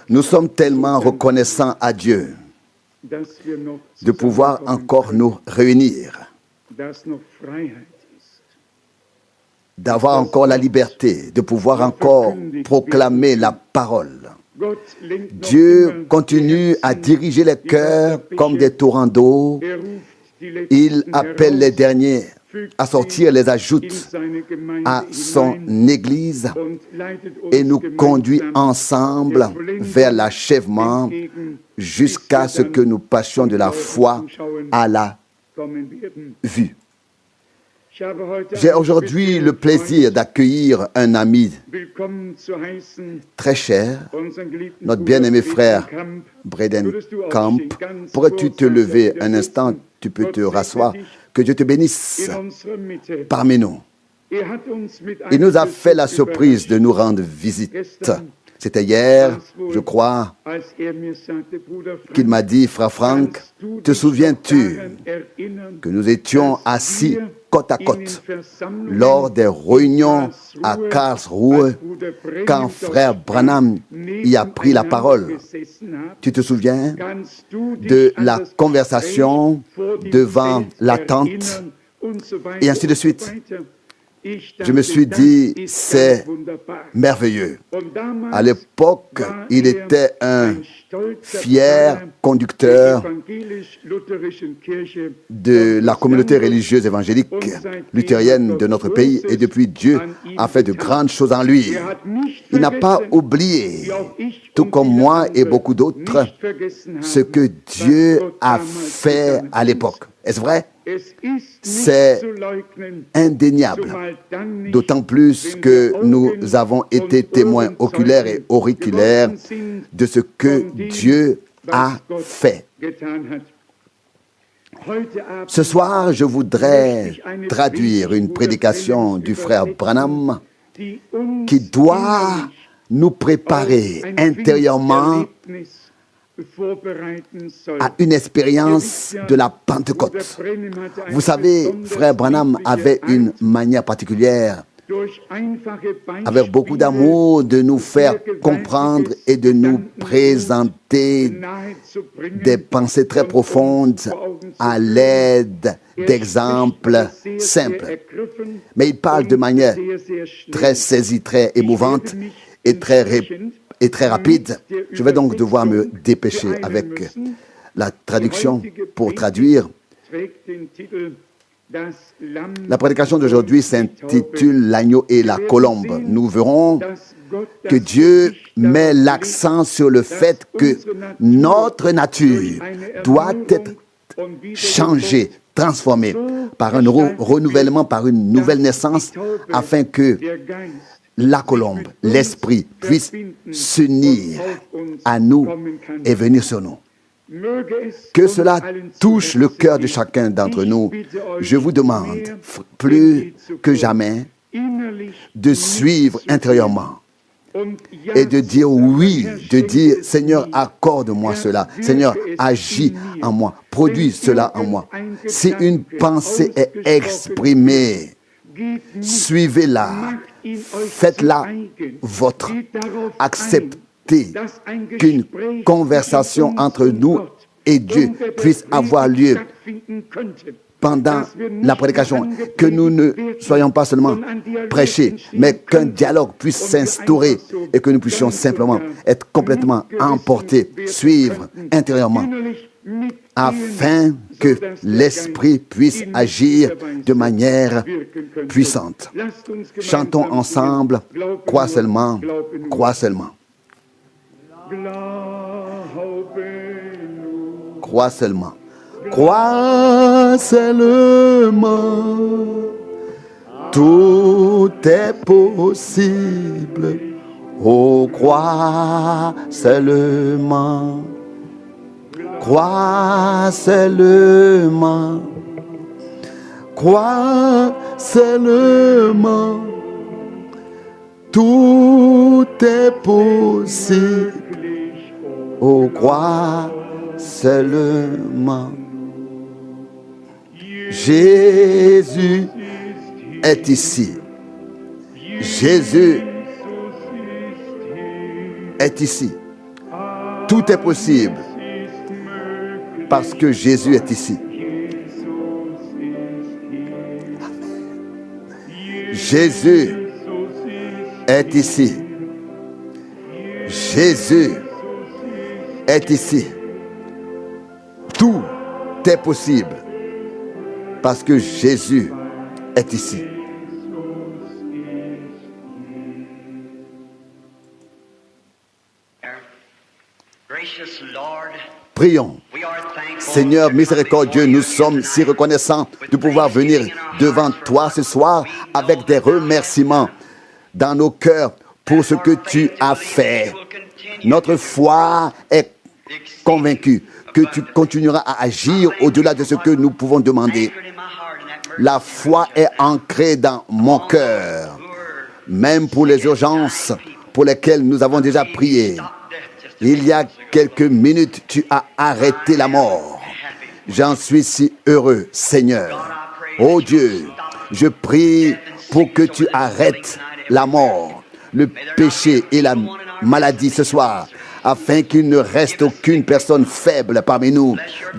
Nous sommes tellement reconnaissants à Dieu de pouvoir encore nous réunir, d'avoir encore la liberté, de pouvoir encore proclamer la parole. Dieu continue à diriger les cœurs comme des torrents d'eau. Il appelle les derniers à sortir, les ajoute à son Église et nous conduit ensemble vers l'achèvement jusqu'à ce que nous passions de la foi à la vue. J'ai aujourd'hui le plaisir d'accueillir un ami très cher, notre bien-aimé frère Braden Camp. Pourrais-tu te lever un instant? Tu peux te rasseoir. Que Dieu te bénisse parmi nous. Il nous a fait la surprise de nous rendre visite. C'était hier, je crois, qu'il m'a dit, frère Franck, te souviens-tu que nous étions assis côte à côte lors des réunions à Karlsruhe quand frère Branham y a pris la parole? Tu te souviens de la conversation devant la tente et ainsi de suite? Je me suis dit, c'est merveilleux. À l'époque, il était un fier conducteur de la communauté religieuse évangélique luthérienne de notre pays et depuis Dieu a fait de grandes choses en lui. Il n'a pas oublié, tout comme moi et beaucoup d'autres, ce que Dieu a fait à l'époque. Est-ce vrai? C'est indéniable, d'autant plus que nous avons été témoins oculaires et auriculaires de ce que Dieu a fait. Ce soir, je voudrais traduire une prédication du frère Branham qui doit nous préparer intérieurement à une expérience de la Pentecôte. Vous savez, frère Branham avait une manière particulière, avec beaucoup d'amour, de nous faire comprendre et de nous présenter des pensées très profondes à l'aide d'exemples simples. Mais il parle de manière très saisie, très émouvante et très rapide. Je vais donc devoir me dépêcher avec la traduction pour traduire. La prédication d'aujourd'hui s'intitule « L'agneau et la colombe ». Nous verrons que Dieu met l'accent sur le fait que notre nature doit être changée, transformée par un renouvellement, par une nouvelle naissance, afin que la colombe, l'esprit, puisse s'unir à nous et venir sur nous. Que cela touche le cœur de chacun d'entre nous. Je vous demande, plus que jamais, de suivre intérieurement et de dire oui, de dire Seigneur, accorde-moi cela. Seigneur, agis en moi, produis cela en moi. Si une pensée est exprimée, suivez-la, faites-la vôtre. Acceptez qu'une conversation entre nous et Dieu puisse avoir lieu pendant la prédication, que nous ne soyons pas seulement prêchés, mais qu'un dialogue puisse s'instaurer et que nous puissions simplement être complètement emportés, suivre intérieurement, afin que l'Esprit puisse agir de manière puissante. Chantons ensemble, crois seulement, crois seulement. Crois seulement. Crois seulement. Tout est possible. Oh, crois seulement. Crois seulement. Crois seulement. Tout est possible. Oh, crois seulement. Jésus est ici. Jésus est ici. Tout est possible parce que Jésus est ici. Jésus est ici. Jésus est ici. Tout est possible parce que Jésus est ici. Prions. Seigneur miséricordieux, nous sommes si reconnaissants de pouvoir venir devant toi ce soir avec des remerciements dans nos cœurs pour ce que tu as fait. Notre foi est convaincue que tu continueras à agir au-delà de ce que nous pouvons demander. La foi est ancrée dans mon cœur, même pour les urgences pour lesquelles nous avons déjà prié. Il y a quelques minutes, tu as arrêté la mort. J'en suis si heureux, Seigneur. Oh Dieu, je prie pour que tu arrêtes la mort, le péché et la maladie ce soir, afin qu'il ne reste aucune personne faible parmi nous.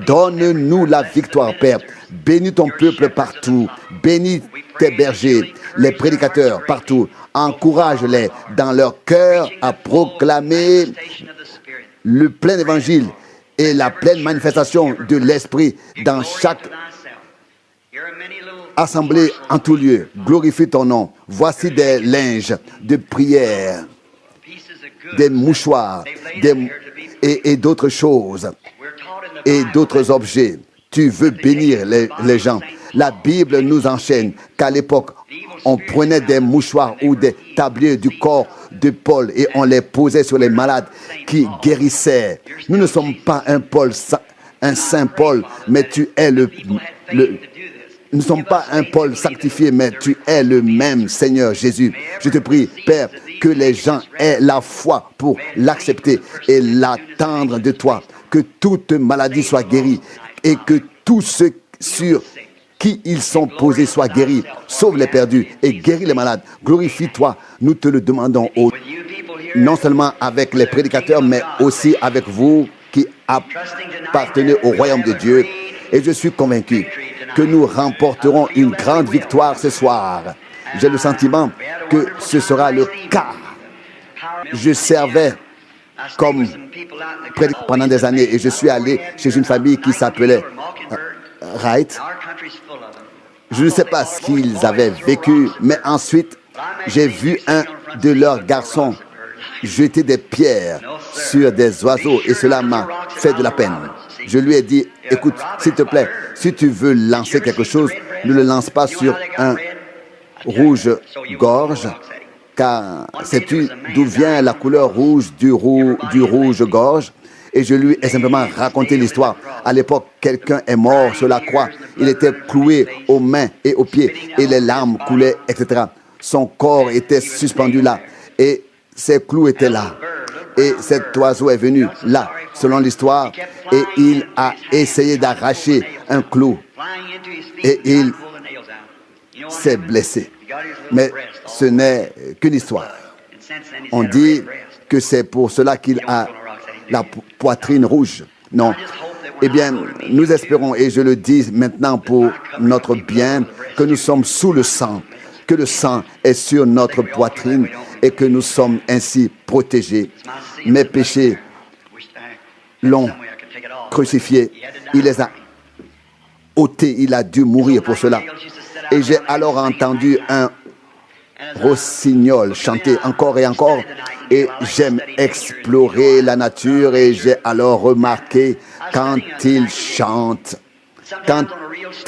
Donne-nous la victoire, Père. Bénis ton peuple partout. Bénis tes bergers, les prédicateurs partout. Encourage-les dans leur cœur à proclamer le plein évangile et la pleine manifestation de l'Esprit dans chaque assemblée en tout lieu. Glorifie ton nom. Voici des linges de prière, des mouchoirs et d'autres choses et d'autres objets. Tu veux bénir les gens. La Bible nous enchaîne qu'à l'époque, on prenait des mouchoirs ou des tabliers du corps de Paul et on les posait sur les malades qui guérissaient. Nous ne sommes pas un Saint Paul, mais tu es nous ne sommes pas un Paul sanctifié, mais tu es le même Seigneur Jésus. Je te prie, Père, que les gens aient la foi pour l'accepter et l'attendre de toi. Que toute maladie soit guérie et que tous ceux sur qui ils sont posés soient guéris. Sauve les perdus et guéris les malades. Glorifie-toi, nous te le demandons, non seulement avec les prédicateurs, mais aussi avec vous qui appartenez au royaume de Dieu. Et je suis convaincu que nous remporterons une grande victoire ce soir. J'ai le sentiment que ce sera le cas. Je servais comme prédicateur pendant des années et je suis allé chez une famille qui s'appelait Wright. Je ne sais pas ce qu'ils avaient vécu, mais ensuite, j'ai vu un de leurs garçons jeter des pierres sur des oiseaux et cela m'a fait de la peine. Je lui ai dit, écoute, s'il te plaît, si tu veux lancer quelque chose, ne le lance pas sur un rouge-gorge, car sais-tu d'où vient la couleur rouge du rouge-gorge? Et je lui ai simplement raconté l'histoire. À l'époque, quelqu'un est mort sur la croix. Il était cloué aux mains et aux pieds et les larmes coulaient, etc. Son corps était suspendu là et ses clous étaient là. Et cet oiseau est venu là, selon l'histoire, et il a essayé d'arracher un clou. Et il s'est blessé. Mais ce n'est qu'une histoire. On dit que c'est pour cela qu'il a la poitrine rouge. Non. Eh bien, nous espérons, et je le dis maintenant pour notre bien, que nous sommes sous le sang, que le sang est sur notre poitrine et que nous sommes ainsi protégés. Mes péchés l'ont crucifié. Il les a ôtés. Il a dû mourir pour cela. Et j'ai alors entendu un rossignol chanter encore et encore. Et j'aime explorer la nature et j'ai alors remarqué quand il chante, quand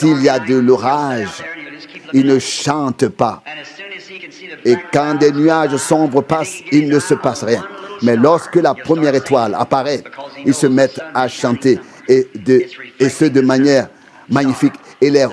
il y a de l'orage, il ne chante pas. Et quand des nuages sombres passent, il ne se passe rien. Mais lorsque la première étoile apparaît, ils se mettent à chanter et ce de manière magnifique. Et les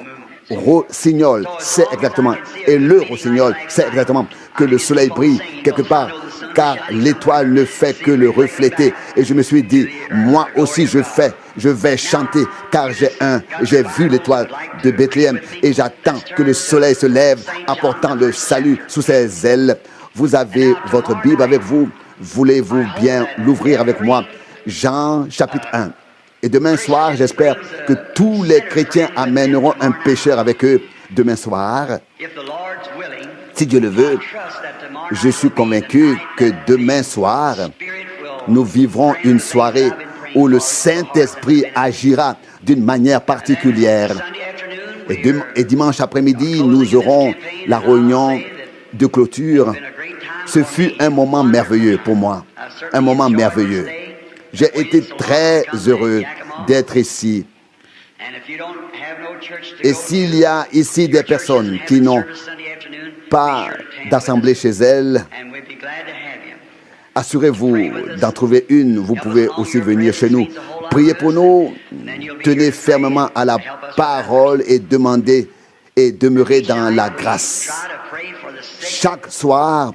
rossignols, c'est exactement, et le rossignol, c'est exactement que le soleil brille quelque part, car l'étoile ne fait que le refléter. Et je me suis dit, moi aussi je vais chanter, car j'ai vu l'étoile de Bethléem et j'attends que le soleil se lève, apportant le salut sous ses ailes. Vous avez votre Bible avec vous. Voulez-vous bien l'ouvrir avec moi? Jean chapitre 1. Et demain soir, j'espère que tous les chrétiens amèneront un pécheur avec eux. Demain soir, si Dieu le veut, je suis convaincu que demain soir, nous vivrons une soirée où le Saint-Esprit agira d'une manière particulière. Et dimanche après-midi, nous aurons la réunion de clôture. Ce fut un moment merveilleux pour moi, un moment merveilleux. J'ai été très heureux d'être ici. Et s'il y a ici des personnes qui n'ont pas d'assemblée chez elles, assurez-vous d'en trouver une. Vous pouvez aussi venir chez nous. Priez pour nous, tenez fermement à la parole et demandez et demeurez dans la grâce. Chaque soir,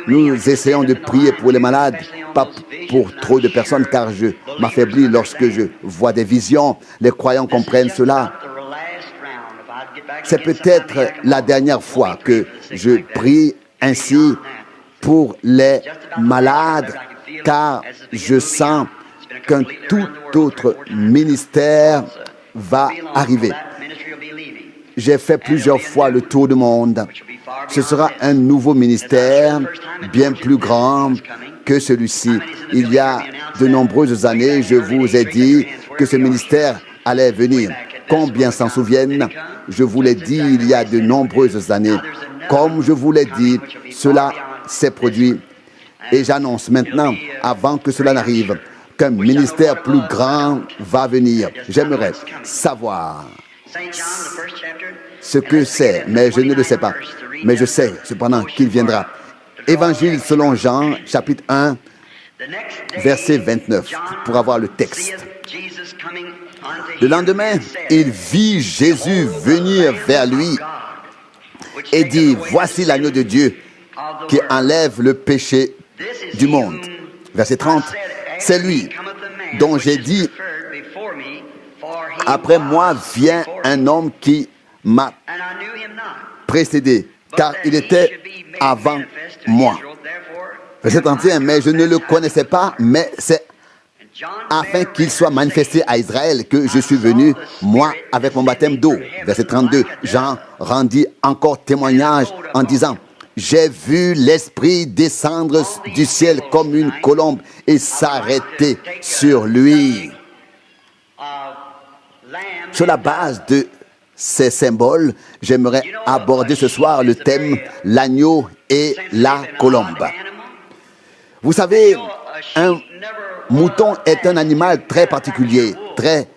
nous essayons de prier pour les malades, pas pour trop de personnes, car je m'affaiblis lorsque je vois des visions. Les croyants comprennent cela. C'est peut-être la dernière fois que je prie ainsi pour les malades, car je sens qu'un tout autre ministère va arriver. J'ai fait plusieurs fois le tour du monde. Ce sera un nouveau ministère bien plus grand que celui-ci. Il y a de nombreuses années, je vous ai dit que ce ministère allait venir. Combien s'en souviennent? Je vous l'ai dit il y a de nombreuses années. Comme je vous l'ai dit, cela s'est produit. Et j'annonce maintenant, avant que cela n'arrive, qu'un ministère plus grand va venir. J'aimerais savoir ce que c'est, mais je ne le sais pas. Mais je sais cependant qu'il viendra. Évangile selon Jean, chapitre 1, verset 29, pour avoir le texte. Le lendemain, il vit Jésus venir vers lui et dit, voici l'agneau de Dieu qui enlève le péché du monde. Verset 30, c'est lui dont j'ai dit, après moi vient un homme qui m'a précédé, car il était avant moi. Verset 31, mais je ne le connaissais pas, mais c'est afin qu'il soit manifesté à Israël que je suis venu, moi, avec mon baptême d'eau. Verset 32, Jean rendit encore témoignage en disant, j'ai vu l'Esprit descendre du ciel comme une colombe et s'arrêter sur lui. Sur la base de ces symboles, j'aimerais aborder ce soir le thème « l'agneau et la colombe ». Vous savez, un mouton est un animal très particulier, très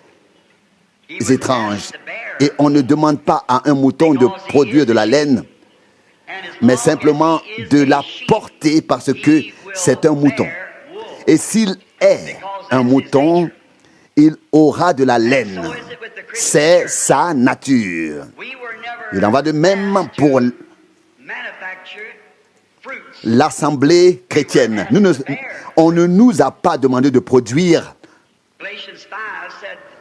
étrange. Et on ne demande pas à un mouton de produire de la laine, mais simplement de la porter parce que c'est un mouton. Et s'il est un mouton, il aura de la laine. C'est sa nature. Il en va de même pour l'assemblée chrétienne. On ne nous a pas demandé de produire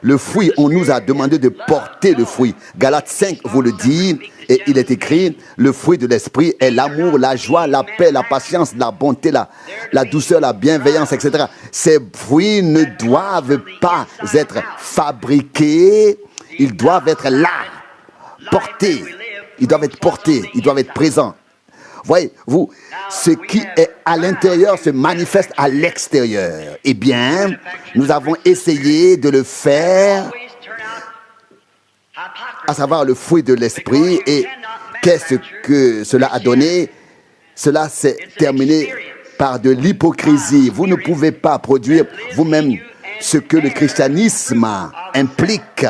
le fruit, on nous a demandé de porter le fruit. Galates 5 vous le dit, et il est écrit, le fruit de l'esprit est l'amour, la joie, la paix, la patience, la bonté, la douceur, la bienveillance, etc. Ces fruits ne doivent pas être fabriqués, ils doivent être là, portés. Ils doivent être portés, ils doivent être présents. Voyez-vous, ce qui est à l'intérieur se manifeste à l'extérieur. Eh bien, nous avons essayé de le faire, à savoir le fruit de l'esprit. Et qu'est-ce que cela a donné? Cela s'est terminé par de l'hypocrisie. Vous ne pouvez pas produire vous-même ce que le christianisme implique,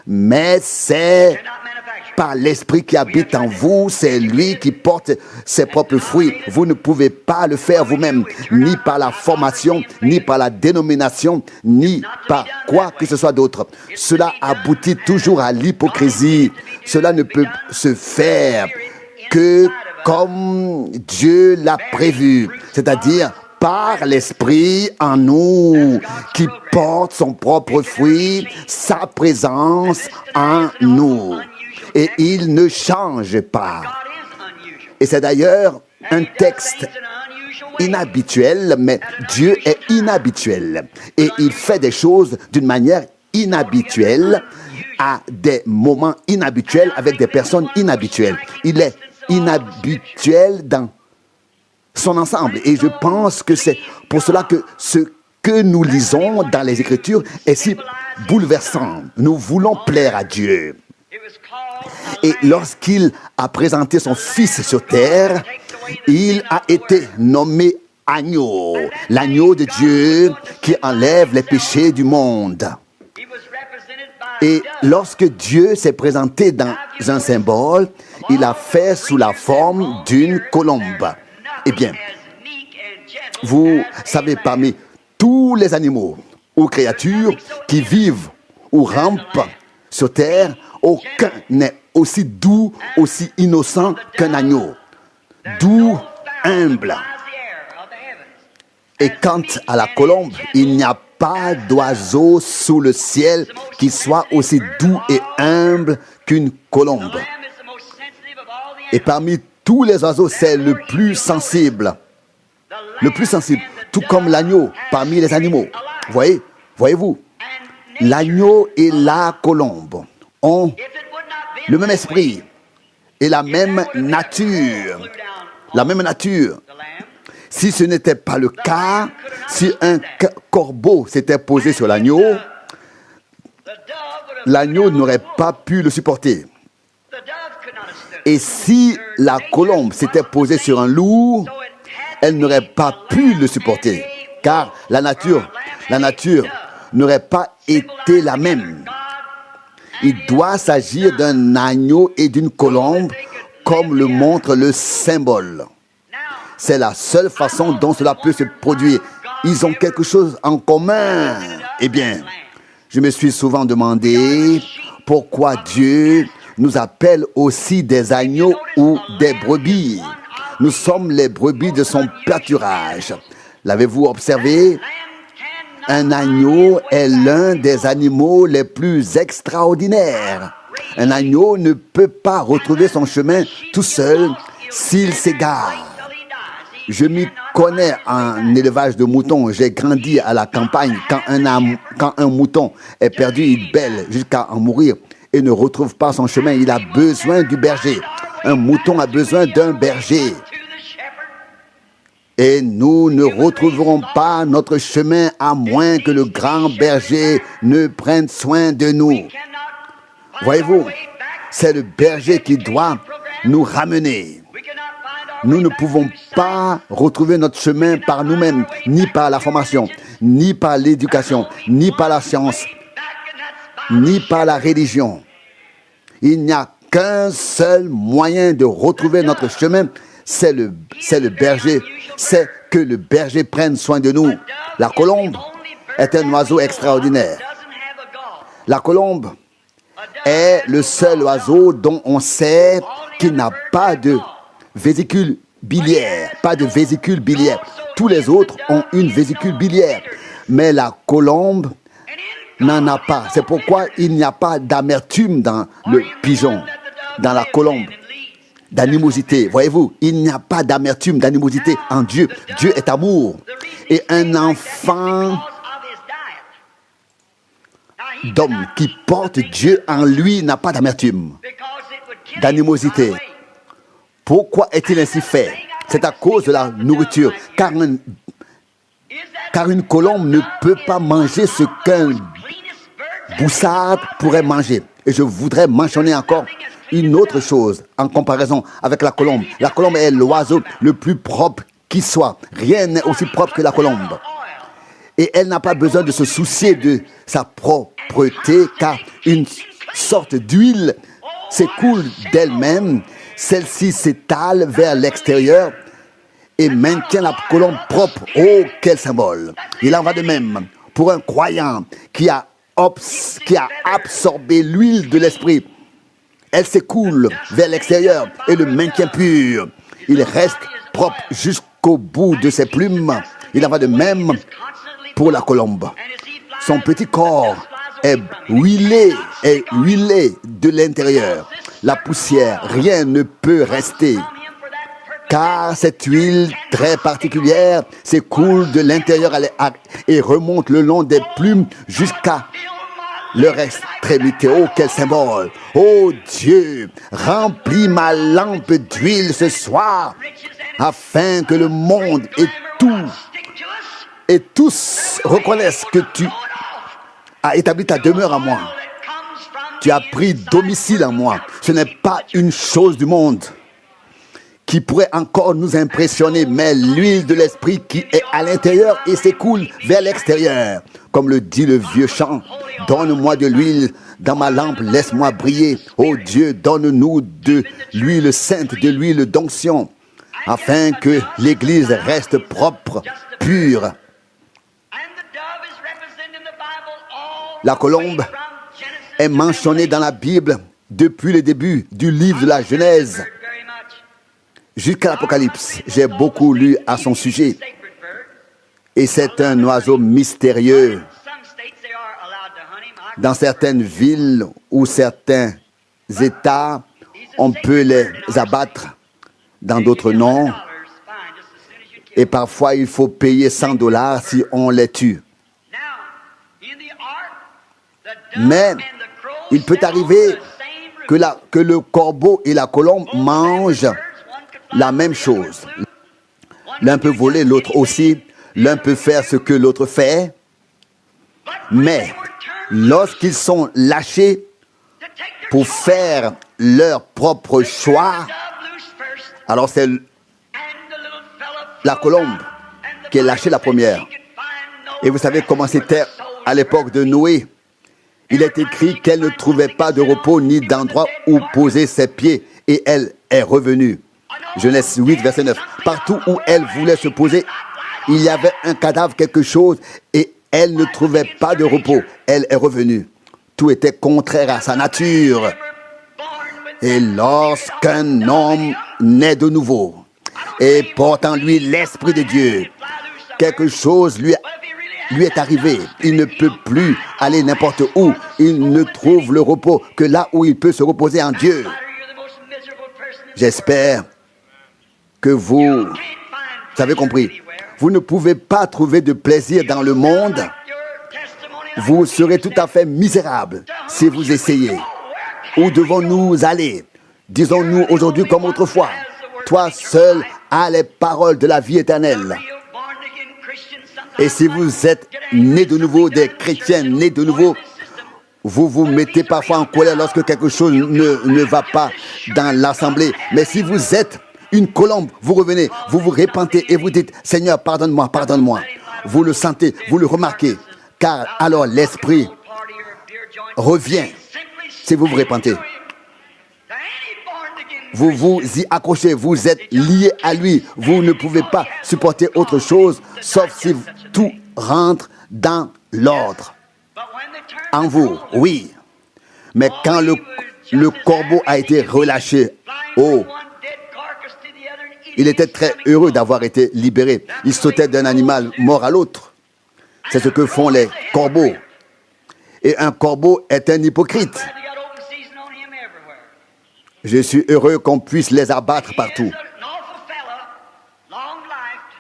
mais c'est par l'esprit qui habite en vous, c'est lui qui porte ses propres fruits. Vous ne pouvez pas le faire vous-même, ni par la formation, ni par la dénomination, ni par quoi que ce soit d'autre. Cela aboutit toujours à l'hypocrisie. Cela ne peut se faire que comme Dieu l'a prévu, c'est-à-dire par l'Esprit en nous, qui porte son propre fruit, sa présence en nous. Et il ne change pas. Et c'est d'ailleurs un texte inhabituelle, mais Dieu est inhabituel. Et il fait des choses d'une manière inhabituelle, à des moments inhabituels, avec des personnes inhabituelles. Il est inhabituel dans son ensemble. Et je pense que c'est pour cela que ce que nous lisons dans les Écritures est si bouleversant. Nous voulons plaire à Dieu. Et lorsqu'il a présenté son Fils sur terre, il a été nommé agneau, l'agneau de Dieu qui enlève les péchés du monde. Et lorsque Dieu s'est présenté dans un symbole, il a fait sous la forme d'une colombe. Eh bien, vous savez, parmi tous les animaux ou créatures qui vivent ou rampent sur terre, aucun n'est aussi doux, aussi innocent qu'un agneau. Doux, humble. Et quant à la colombe, il n'y a pas d'oiseau sous le ciel qui soit aussi doux et humble qu'une colombe. Et parmi tous les oiseaux, c'est le plus sensible. Le plus sensible, tout comme l'agneau parmi les animaux. Voyez-vous, l'agneau et la colombe ont le même esprit et la même nature. La même nature. Si ce n'était pas le cas, si un corbeau s'était posé sur l'agneau, l'agneau n'aurait pas pu le supporter. Et si la colombe s'était posée sur un loup, elle n'aurait pas pu le supporter, car la nature n'aurait pas été la même. Il doit s'agir d'un agneau et d'une colombe, comme le montre le symbole. C'est la seule façon dont cela peut se produire. Ils ont quelque chose en commun. Eh bien, je me suis souvent demandé pourquoi Dieu nous appelle aussi des agneaux ou des brebis. Nous sommes les brebis de son pâturage. L'avez-vous observé? Un agneau est l'un des animaux les plus extraordinaires. Un agneau ne peut pas retrouver son chemin tout seul s'il s'égare. Je m'y connais en élevage de moutons. J'ai grandi à la campagne. Quand un mouton est perdu, il bêle jusqu'à en mourir et ne retrouve pas son chemin. Il a besoin du berger. Un mouton a besoin d'un berger. Et nous ne retrouverons pas notre chemin à moins que le grand berger ne prenne soin de nous. Voyez-vous, c'est le berger qui doit nous ramener. Nous ne pouvons pas retrouver notre chemin par nous-mêmes, ni par la formation, ni par l'éducation, ni par la science, ni par la religion. Il n'y a qu'un seul moyen de retrouver notre chemin, c'est le berger. C'est que le berger prenne soin de nous. La colombe est un oiseau extraordinaire. La colombe est le seul oiseau dont on sait qu'il n'a pas de vésicule biliaire. Pas de vésicule biliaire. Tous les autres ont une vésicule biliaire. Mais la colombe n'en a pas. C'est pourquoi il n'y a pas d'amertume dans le pigeon, dans la colombe. D'animosité. Voyez-vous, il n'y a pas d'amertume, d'animosité en Dieu. Dieu est amour. Et un enfant d'homme qui porte Dieu en lui n'a pas d'amertume, d'animosité. Pourquoi est-il ainsi fait? C'est à cause de la nourriture. Car une colombe ne peut pas manger ce qu'un boussard pourrait manger. Et je voudrais mentionner encore une autre chose en comparaison avec la colombe. La colombe est l'oiseau le plus propre qui soit. Rien n'est aussi propre que la colombe. Et elle n'a pas besoin de se soucier de sa propreté, car une sorte d'huile s'écoule d'elle-même. Celle-ci s'étale vers l'extérieur et maintient la colombe propre. Oh, quel symbole! Il en va de même pour un croyant qui a absorbé l'huile de l'esprit. Elle s'écoule vers l'extérieur et le maintient pur. Il reste propre jusqu'au bout de ses plumes. Il en va de même pour la colombe. Son petit corps est huilé de l'intérieur. La poussière, rien ne peut rester, car cette huile très particulière s'écoule de l'intérieur et remonte le long des plumes jusqu'à leur extrémité. Oh, quel symbole! Oh Dieu, remplis ma lampe d'huile ce soir, afin que le monde et tous reconnaissent que tu as établi ta demeure en moi. Tu as pris domicile en moi. Ce n'est pas une chose du monde qui pourrait encore nous impressionner, mais l'huile de l'esprit qui est à l'intérieur et s'écoule vers l'extérieur. Comme le dit le vieux chant, donne-moi de l'huile dans ma lampe, laisse-moi briller. Oh Dieu, donne-nous de l'huile sainte, de l'huile d'onction, afin que l'Église reste propre, pure. La colombe est mentionnée dans la Bible depuis le début du livre de la Genèse jusqu'à l'Apocalypse. J'ai beaucoup lu à son sujet. Et c'est un oiseau mystérieux. Dans certaines villes ou certains États, on peut les abattre. Dans d'autres, non. Et parfois, il faut payer $100 si on les tue. Mais il peut arriver que le corbeau et la colombe mangent la même chose. L'un peut voler, l'autre aussi. L'un peut faire ce que l'autre fait. Mais lorsqu'ils sont lâchés pour faire leur propre choix, alors c'est la colombe qui est lâchée la première. Et vous savez comment c'était à l'époque de Noé. Il est écrit qu'elle ne trouvait pas de repos ni d'endroit où poser ses pieds et elle est revenue. Genèse 8, verset 9. Partout où elle voulait se poser, il y avait un cadavre, quelque chose, et elle ne trouvait pas de repos. Elle est revenue. Tout était contraire à sa nature. Et lorsqu'un homme naît de nouveau et porte en lui l'Esprit de Dieu, quelque chose lui est arrivé. Il ne peut plus aller n'importe où. Il ne trouve le repos que là où il peut se reposer en Dieu. J'espère que vous avez compris. Vous ne pouvez pas trouver de plaisir dans le monde. Vous serez tout à fait misérable si vous essayez. Où devons-nous aller? Disons-nous aujourd'hui comme autrefois. Toi seul as les paroles de la vie éternelle. Et si vous êtes nés de nouveau, des chrétiens nés de nouveau, vous vous mettez parfois en colère lorsque quelque chose ne va pas dans l'assemblée. Mais si vous êtes une colombe, vous revenez, vous vous repentez et vous dites, Seigneur, pardonne-moi, pardonne-moi. Vous le sentez, vous le remarquez. Car alors l'Esprit revient si vous vous repentez. Vous vous y accrochez, vous êtes lié à lui. Vous ne pouvez pas supporter autre chose, sauf si tout rentre dans l'ordre. En vous, oui. Mais quand le corbeau a été relâché, oh, il était très heureux d'avoir été libéré. Il sautait d'un animal mort à l'autre. C'est ce que font les corbeaux. Et un corbeau est un hypocrite. Je suis heureux qu'on puisse les abattre partout.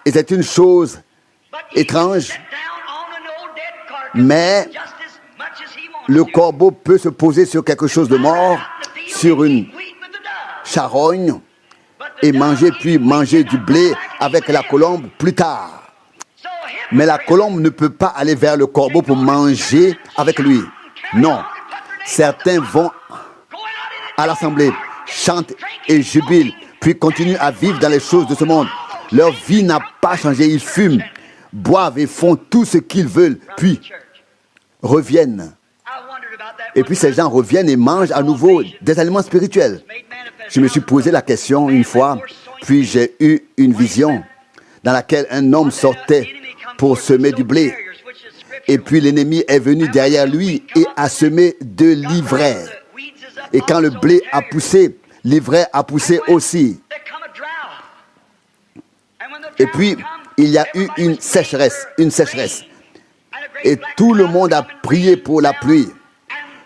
Et c'est une chose étrange, mais le corbeau peut se poser sur quelque chose de mort, sur une charogne, et manger, puis manger du blé avec la colombe plus tard. Mais la colombe ne peut pas aller vers le corbeau pour manger avec lui. Non. Certains vont à l'assemblée, chantent et jubilent, puis continuent à vivre dans les choses de ce monde. Leur vie n'a pas changé. Ils fument, boivent et font tout ce qu'ils veulent, puis reviennent. Et puis ces gens reviennent et mangent à nouveau des aliments spirituels. Je me suis posé la question une fois, puis j'ai eu une vision dans laquelle un homme sortait pour semer du blé. Et puis l'ennemi est venu derrière lui et a semé de l'ivraie. Et quand le blé a poussé, l'ivraie a poussé aussi. Et puis, il y a eu une sécheresse. Et tout le monde a prié pour la pluie.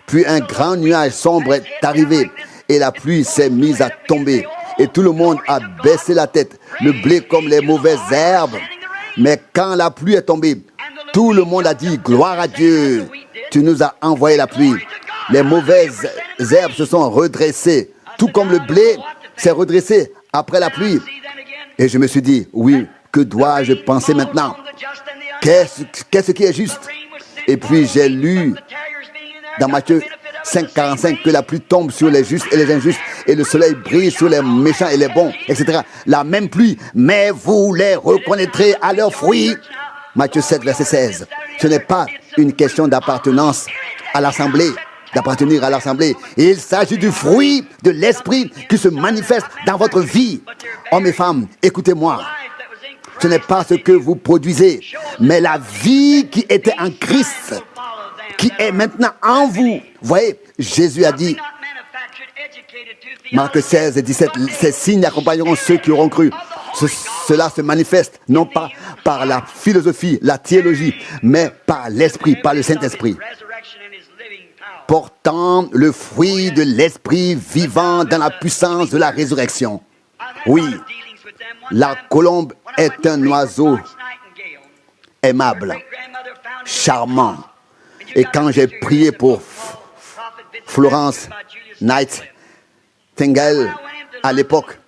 Puis un grand nuage sombre est arrivé et la pluie s'est mise à tomber. Et tout le monde a baissé la tête, le blé comme les mauvaises herbes. Mais quand la pluie est tombée, tout le monde a dit « Gloire à Dieu, tu nous as envoyé la pluie ». Les mauvaises herbes se sont redressées, tout comme le blé s'est redressé après la pluie. Et je me suis dit « Oui, que dois-je penser maintenant? Qu'est-ce qui est juste ?» Et puis j'ai lu dans Matthieu 5,45 que la pluie tombe sur les justes et les injustes et le soleil brille sur les méchants et les bons, etc. La même pluie, mais vous les reconnaîtrez à leurs fruits. Matthieu 7, verset 16. Ce n'est pas une question d'appartenance à l'assemblée, d'appartenir à l'assemblée. Il s'agit du fruit de l'esprit qui se manifeste dans votre vie. Hommes et femmes, écoutez-moi. Ce n'est pas ce que vous produisez, mais la vie qui était en Christ, qui est maintenant en vous. Voyez, Jésus a dit, Marc 16 et 17, ces signes accompagneront ceux qui auront cru. Cela se manifeste non pas par la philosophie, la théologie, mais par l'Esprit, par le Saint-Esprit. Portant le fruit de l'Esprit vivant dans la puissance de la résurrection. Oui, la colombe est un oiseau aimable, charmant. Et quand j'ai prié pour Florence Nightingale à l'époque,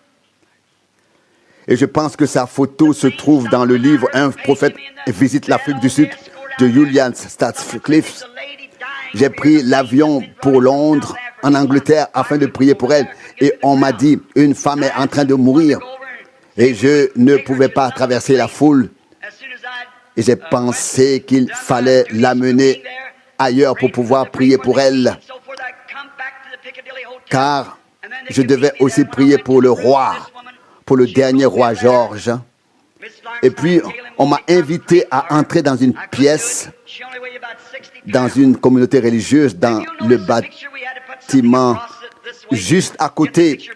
et je pense que sa photo se trouve dans le livre « Un prophète visite l'Afrique du Sud » de Julian Stathcliffe. J'ai pris l'avion pour Londres, en Angleterre, afin de prier pour elle. Et on m'a dit, une femme est en train de mourir. Et je ne pouvais pas traverser la foule. Et j'ai pensé qu'il fallait l'amener ailleurs pour pouvoir prier pour elle. Car je devais aussi prier pour le roi, pour le dernier roi George. Et puis, on m'a invité à entrer dans une pièce, dans une communauté religieuse, dans le bâtiment juste à côté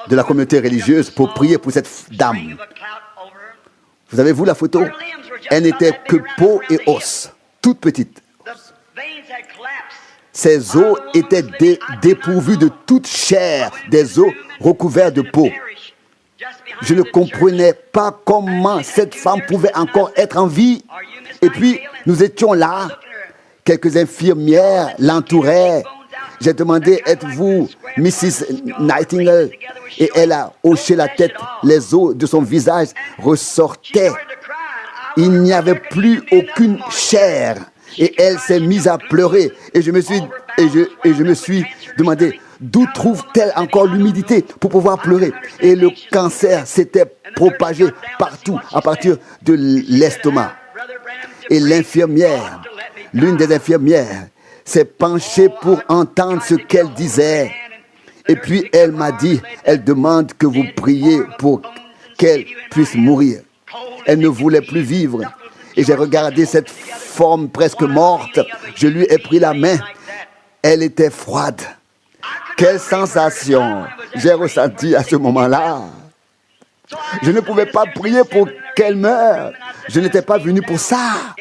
de la communauté religieuse pour prier pour cette dame. Vous avez vu la photo? Elle n'était que peau et os, toute petite. Ses os étaient dépourvus de toute chair, des os recouverts de peau. Je ne comprenais pas comment cette femme pouvait encore être en vie. Et puis, nous étions là. Quelques infirmières l'entouraient. J'ai demandé, êtes-vous Mrs. Nightingale? Et elle a hoché la tête. Les os de son visage ressortaient. Il n'y avait plus aucune chair. Et elle s'est mise à pleurer. Et je me suis demandé, d'où trouve-t-elle encore l'humidité pour pouvoir pleurer? Et le cancer s'était propagé partout à partir de l'estomac. Et l'infirmière, l'une des infirmières, s'est penchée pour entendre ce qu'elle disait. Et puis elle m'a dit, elle demande que vous priez pour qu'elle puisse mourir. Elle ne voulait plus vivre. Et j'ai regardé cette forme presque morte. Je lui ai pris la main. Elle était froide. Quelle sensation j'ai ressenti à ce moment-là. Je ne pouvais pas prier pour qu'elle meure. Je n'étais pas venu pour ça.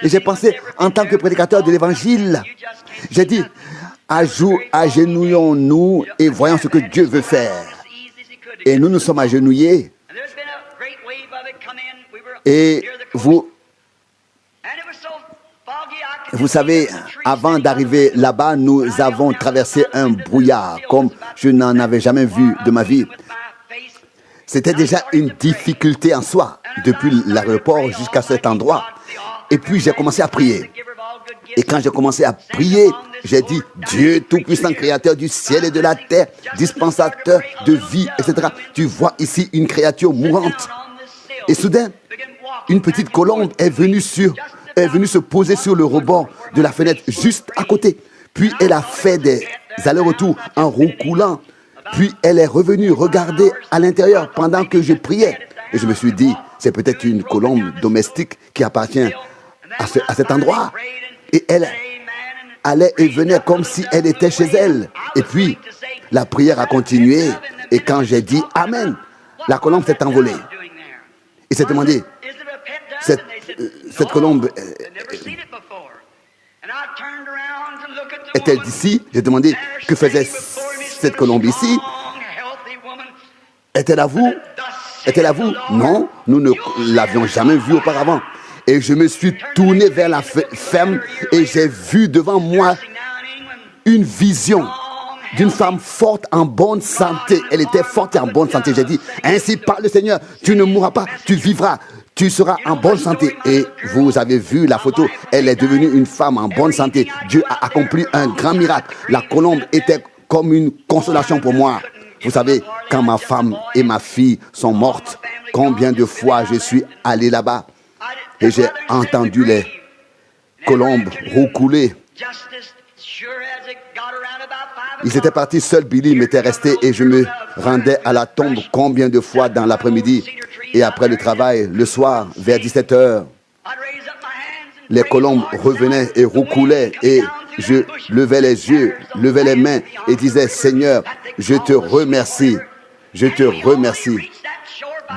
Et j'ai pensé, en tant que prédicateur de l'Évangile, j'ai dit, agenouillons-nous et voyons ce que Dieu veut faire. Et nous nous sommes agenouillés. Et vous savez, avant d'arriver là-bas, nous avons traversé un brouillard comme je n'en avais jamais vu de ma vie. C'était déjà une difficulté en soi, depuis l'aéroport jusqu'à cet endroit. Et puis j'ai commencé à prier. Et quand j'ai commencé à prier, j'ai dit, Dieu Tout-Puissant, Créateur du ciel et de la terre, dispensateur de vie, etc. Tu vois ici une créature mourante. Et soudain, une petite colombe est venue se poser sur le rebord de la fenêtre, juste à côté. Puis elle a fait des allers-retours en roucoulant. Puis elle est revenue regarder à l'intérieur pendant que je priais. Et je me suis dit, c'est peut-être une colombe domestique qui appartient à cet endroit. Et elle allait et venait comme si elle était chez elle. Et puis, la prière a continué. Et quand j'ai dit Amen, la colombe s'est envolée. Il s'est demandé, cette colombe est-elle d'ici? J'ai demandé, que faisait cette colombe ici? est-elle à vous? Est-elle à vous? Non, nous ne l'avions jamais vue auparavant. Et je me suis tourné vers la ferme et j'ai vu devant moi une vision d'une femme forte en bonne santé. Elle était forte et en bonne santé. J'ai dit, ainsi parle le Seigneur, tu ne mourras pas, tu vivras, tu seras en bonne santé. Et vous avez vu la photo, elle est devenue une femme en bonne santé. Dieu a accompli un grand miracle. La colombe était comme une consolation pour moi. Vous savez, quand ma femme et ma fille sont mortes, combien de fois je suis allé là-bas et j'ai entendu les colombes roucouler. Ils étaient partis, seul Billy m'était resté et je me rendais à la tombe combien de fois dans l'après-midi et après le travail, le soir, vers 17h. Les colombes revenaient et roucoulaient et je levais les yeux, levais les mains et disais, Seigneur, je te remercie, je te remercie.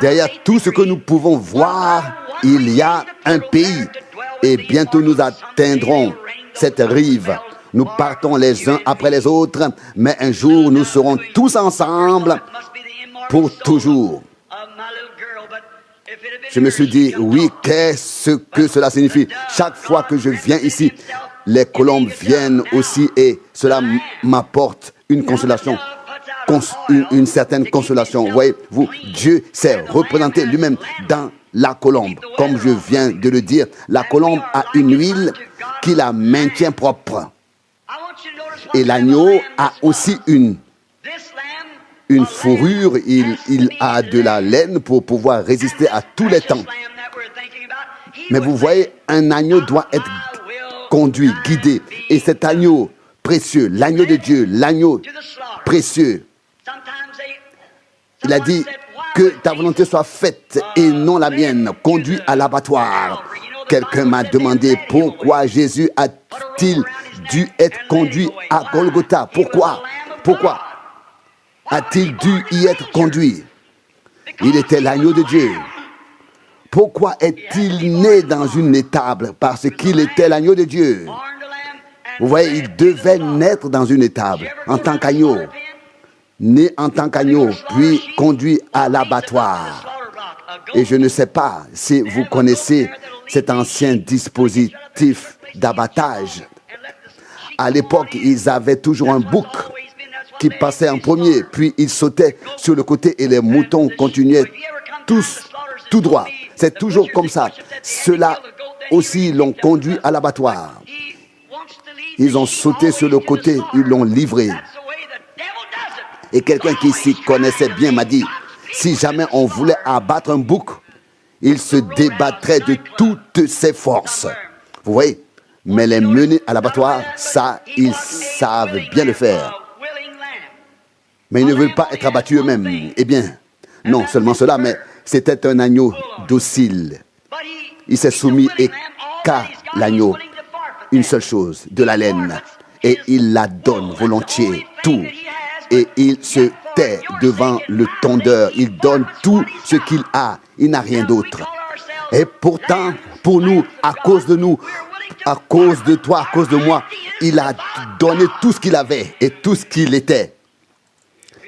Derrière tout ce que nous pouvons voir, il y a un pays et bientôt nous atteindrons cette rive. Nous partons les uns après les autres, mais un jour nous serons tous ensemble pour toujours. Je me suis dit, oui, qu'est-ce que cela signifie? Chaque fois que je viens ici, les colombes viennent aussi et cela m'apporte une consolation, une certaine consolation. Voyez-vous, Dieu s'est représenté lui-même dans la colombe. Comme je viens de le dire, la colombe a une huile qui la maintient propre. Et l'agneau a aussi une fourrure, il a de la laine pour pouvoir résister à tous les temps. Mais vous voyez, un agneau doit être conduit, guidé. Et cet agneau précieux, l'agneau de Dieu, l'agneau précieux, il a dit que ta volonté soit faite et non la mienne, conduit à l'abattoir. Quelqu'un m'a demandé pourquoi Jésus a-t-il dû être conduit à Golgotha? Pourquoi a-t-il dû y être conduit? Il était l'agneau de Dieu. Pourquoi est-il né dans une étable? Parce qu'il était l'agneau de Dieu. Vous voyez, il devait naître dans une étable en tant qu'agneau. Né en tant qu'agneau, puis conduit à l'abattoir. Et je ne sais pas si vous connaissez cet ancien dispositif d'abattage. À l'époque, ils avaient toujours un bouc qui passait en premier, puis il sautait sur le côté et les moutons continuaient tous tout droit. C'est toujours comme ça. Ceux-là aussi l'ont conduit à l'abattoir. Ils ont sauté sur le côté, ils l'ont livré. Et quelqu'un qui s'y connaissait bien m'a dit, si jamais on voulait abattre un bouc, il se débattrait de toutes ses forces. Vous voyez? Mais les mener à l'abattoir, ça, ils savent bien le faire. Mais ils ne veulent pas être abattus eux-mêmes. Eh bien, non seulement cela, mais c'était un agneau docile. Il s'est soumis et qu'a l'agneau une seule chose, de la laine. Et il la donne volontiers, tout. Et il se tait devant le tondeur. Il donne tout ce qu'il a. Il n'a rien d'autre. Et pourtant, pour nous, à cause de nous, à cause de toi, à cause de moi, il a donné tout ce qu'il avait et tout ce qu'il était.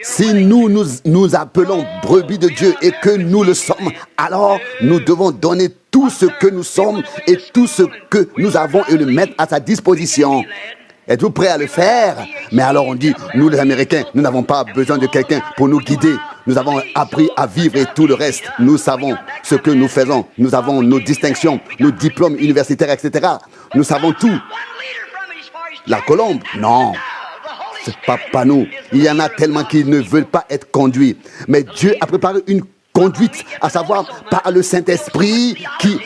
Si nous appelons brebis de Dieu et que nous le sommes, alors nous devons donner tout ce que nous sommes et tout ce que nous avons et le mettre à sa disposition. Êtes-vous prêts à le faire? Mais alors on dit, nous les Américains, nous n'avons pas besoin de quelqu'un pour nous guider. Nous avons appris à vivre et tout le reste. Nous savons ce que nous faisons. Nous avons nos distinctions, nos diplômes universitaires, etc. Nous savons tout. La colombe? Non. C'est pas nous. Il y en a tellement qui ne veulent pas être conduits. Mais Dieu a préparé une conduite, à savoir par le Saint-Esprit qui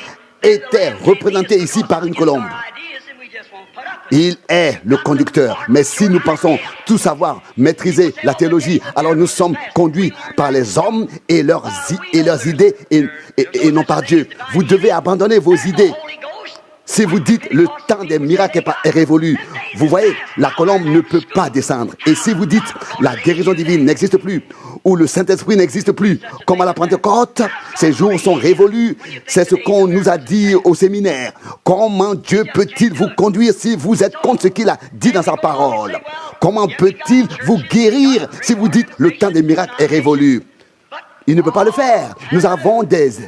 était représenté ici par une colombe. Il est le conducteur. Mais si nous pensons tout savoir, maîtriser la théologie, alors nous sommes conduits par les hommes et leurs idées et non par Dieu. Vous devez abandonner vos idées. Si vous dites le temps des miracles est révolu, vous voyez, la colombe ne peut pas descendre. Et si vous dites la guérison divine n'existe plus, ou le Saint-Esprit n'existe plus, comme à la Pentecôte, ces jours sont révolus. C'est ce qu'on nous a dit au séminaire. Comment Dieu peut-il vous conduire si vous êtes contre ce qu'il a dit dans sa parole? Comment peut-il vous guérir si vous dites le temps des miracles est révolu? Il ne peut pas le faire. Nous avons des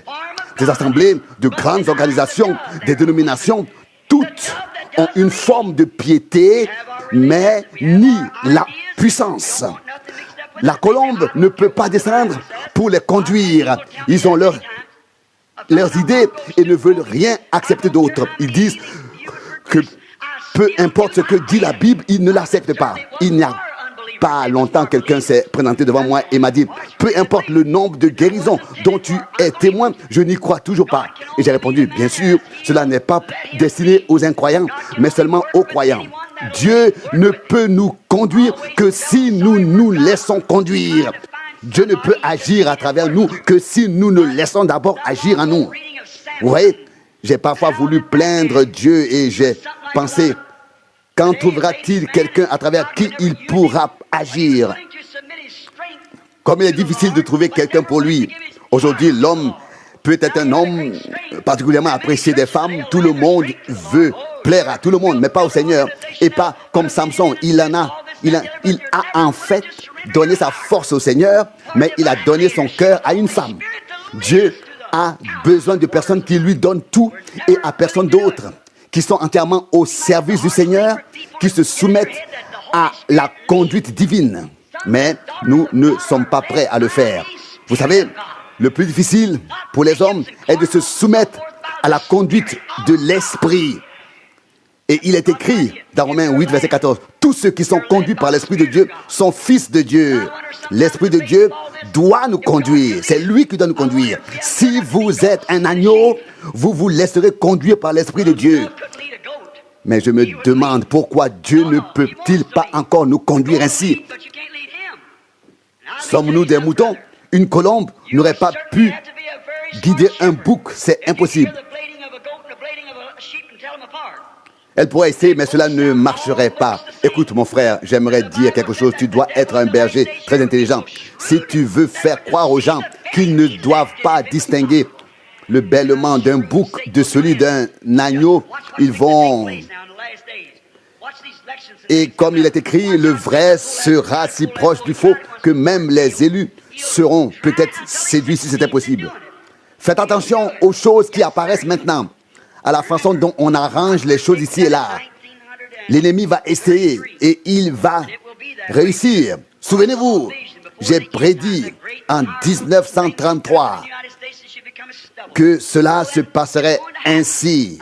assemblées, de grandes organisations, des dénominations. Toutes ont une forme de piété, mais ni la puissance. La colombe ne peut pas descendre pour les conduire. Ils ont leurs idées et ne veulent rien accepter d'autre. Ils disent que peu importe ce que dit la Bible, ils ne l'acceptent pas. Il n'y a pas longtemps, quelqu'un s'est présenté devant moi et m'a dit « Peu importe le nombre de guérisons dont tu es témoin, je n'y crois toujours pas. » Et j'ai répondu « Bien sûr, cela n'est pas destiné aux incroyants, mais seulement aux croyants. Dieu ne peut nous conduire que si nous nous laissons conduire. Dieu ne peut agir à travers nous que si nous ne laissons d'abord agir en nous. » Vous voyez, j'ai parfois voulu plaindre Dieu et j'ai pensé, quand trouvera-t-il quelqu'un à travers qui il pourra agir? Comme il est difficile de trouver quelqu'un pour lui. Aujourd'hui, l'homme peut être un homme particulièrement apprécié des femmes. Tout le monde veut plaire à tout le monde, mais pas au Seigneur. Et pas comme Samson. Il a en fait donné sa force au Seigneur, mais il a donné son cœur à une femme. Dieu a besoin de personnes qui lui donnent tout et à personne d'autre, qui sont entièrement au service du Seigneur, qui se soumettent à la conduite divine. Mais nous ne sommes pas prêts à le faire. Vous savez, le plus difficile pour les hommes est de se soumettre à la conduite de l'Esprit. Et il est écrit dans Romains 8, verset 14, « Tous ceux qui sont conduits par l'Esprit de Dieu sont fils de Dieu. » L'Esprit de Dieu doit nous conduire. C'est lui qui doit nous conduire. Si vous êtes un agneau, vous vous laisserez conduire par l'Esprit de Dieu. Mais je me demande pourquoi Dieu ne peut-il pas encore nous conduire ainsi? Sommes-nous des moutons? Une colombe n'aurait pas pu guider un bouc, c'est impossible. Elle pourrait essayer, mais cela ne marcherait pas. Écoute, mon frère, j'aimerais dire quelque chose. Tu dois être un berger très intelligent. Si tu veux faire croire aux gens qu'ils ne doivent pas distinguer le bêlement d'un bouc de celui d'un agneau, ils vont... Et comme il est écrit, le vrai sera si proche du faux que même les élus seront peut-être séduits si c'était possible. Faites attention aux choses qui apparaissent maintenant, à la façon dont on arrange les choses ici et là. L'ennemi va essayer et il va réussir. Souvenez-vous, j'ai prédit en 1933 que cela se passerait ainsi.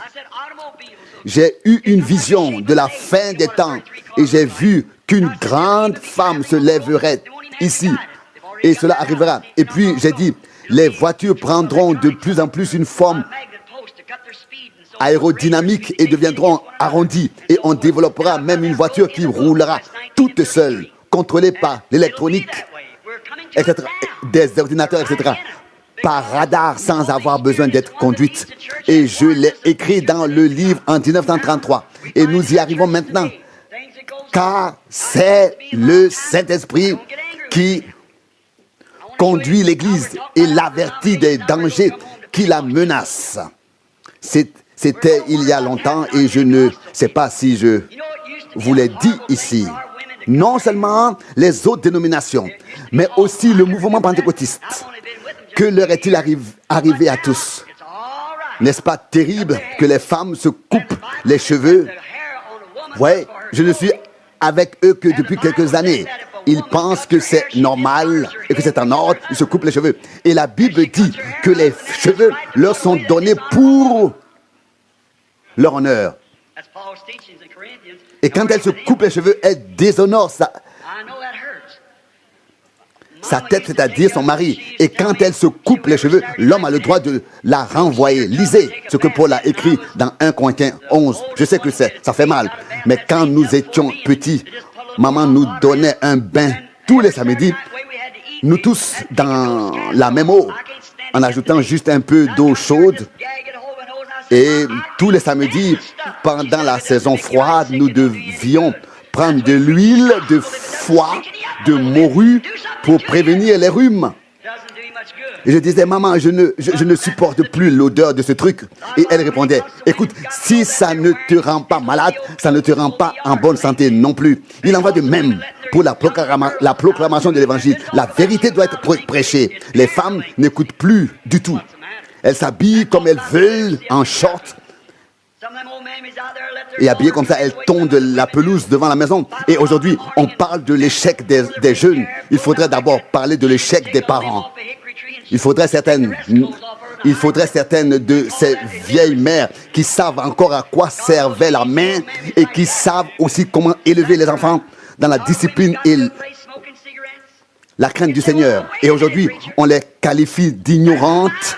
J'ai eu une vision de la fin des temps et j'ai vu qu'une grande femme se lèverait ici et cela arrivera. Et puis j'ai dit, les voitures prendront de plus en plus une forme aérodynamique et deviendront arrondies. Et on développera même une voiture qui roulera toute seule, contrôlée par l'électronique, etc., des ordinateurs, etc., par radar sans avoir besoin d'être conduite. Et je l'ai écrit dans le livre en 1933. Et nous y arrivons maintenant. Car c'est le Saint-Esprit qui conduit l'Église et l'avertit des dangers qui la menacent. C'était il y a longtemps et je ne sais pas si je vous l'ai dit ici. Non seulement les autres dénominations, mais aussi le mouvement pentecôtiste. Que leur est-il arrivé à tous? N'est-ce pas terrible que les femmes se coupent les cheveux? Ouais, je ne suis avec eux que depuis quelques années. Ils pensent que c'est normal et que c'est en ordre, ils se coupent les cheveux. Et la Bible dit que les cheveux leur sont donnés pour leur honneur. Et quand elle se coupe les cheveux, elle déshonore sa tête, c'est-à-dire son mari. Et quand elle se coupe les cheveux, l'homme a le droit de la renvoyer. Lisez ce que Paul a écrit dans 1 Corinthiens 11. Je sais que ça fait mal. Mais quand nous étions petits, maman nous donnait un bain tous les samedis, nous tous dans la même eau, en ajoutant juste un peu d'eau chaude. Et tous les samedis, pendant la saison froide, nous devions prendre de l'huile de foie, de morue, pour prévenir les rhumes. Et je disais, maman, je ne supporte plus l'odeur de ce truc. Et elle répondait, écoute, si ça ne te rend pas malade, ça ne te rend pas en bonne santé non plus. Il en va de même pour la proclamation de l'évangile. La vérité doit être prêchée. Les femmes n'écoutent plus du tout. Elles s'habillent comme elles veulent, en short. Et habillées comme ça, elles tondent la pelouse devant la maison. Et aujourd'hui, on parle de l'échec des jeunes. Il faudrait d'abord parler de l'échec des parents. Il faudrait certaines de ces vieilles mères qui savent encore à quoi servait la main et qui savent aussi comment élever les enfants dans la discipline et la crainte du Seigneur. Et aujourd'hui, on les qualifie d'ignorantes,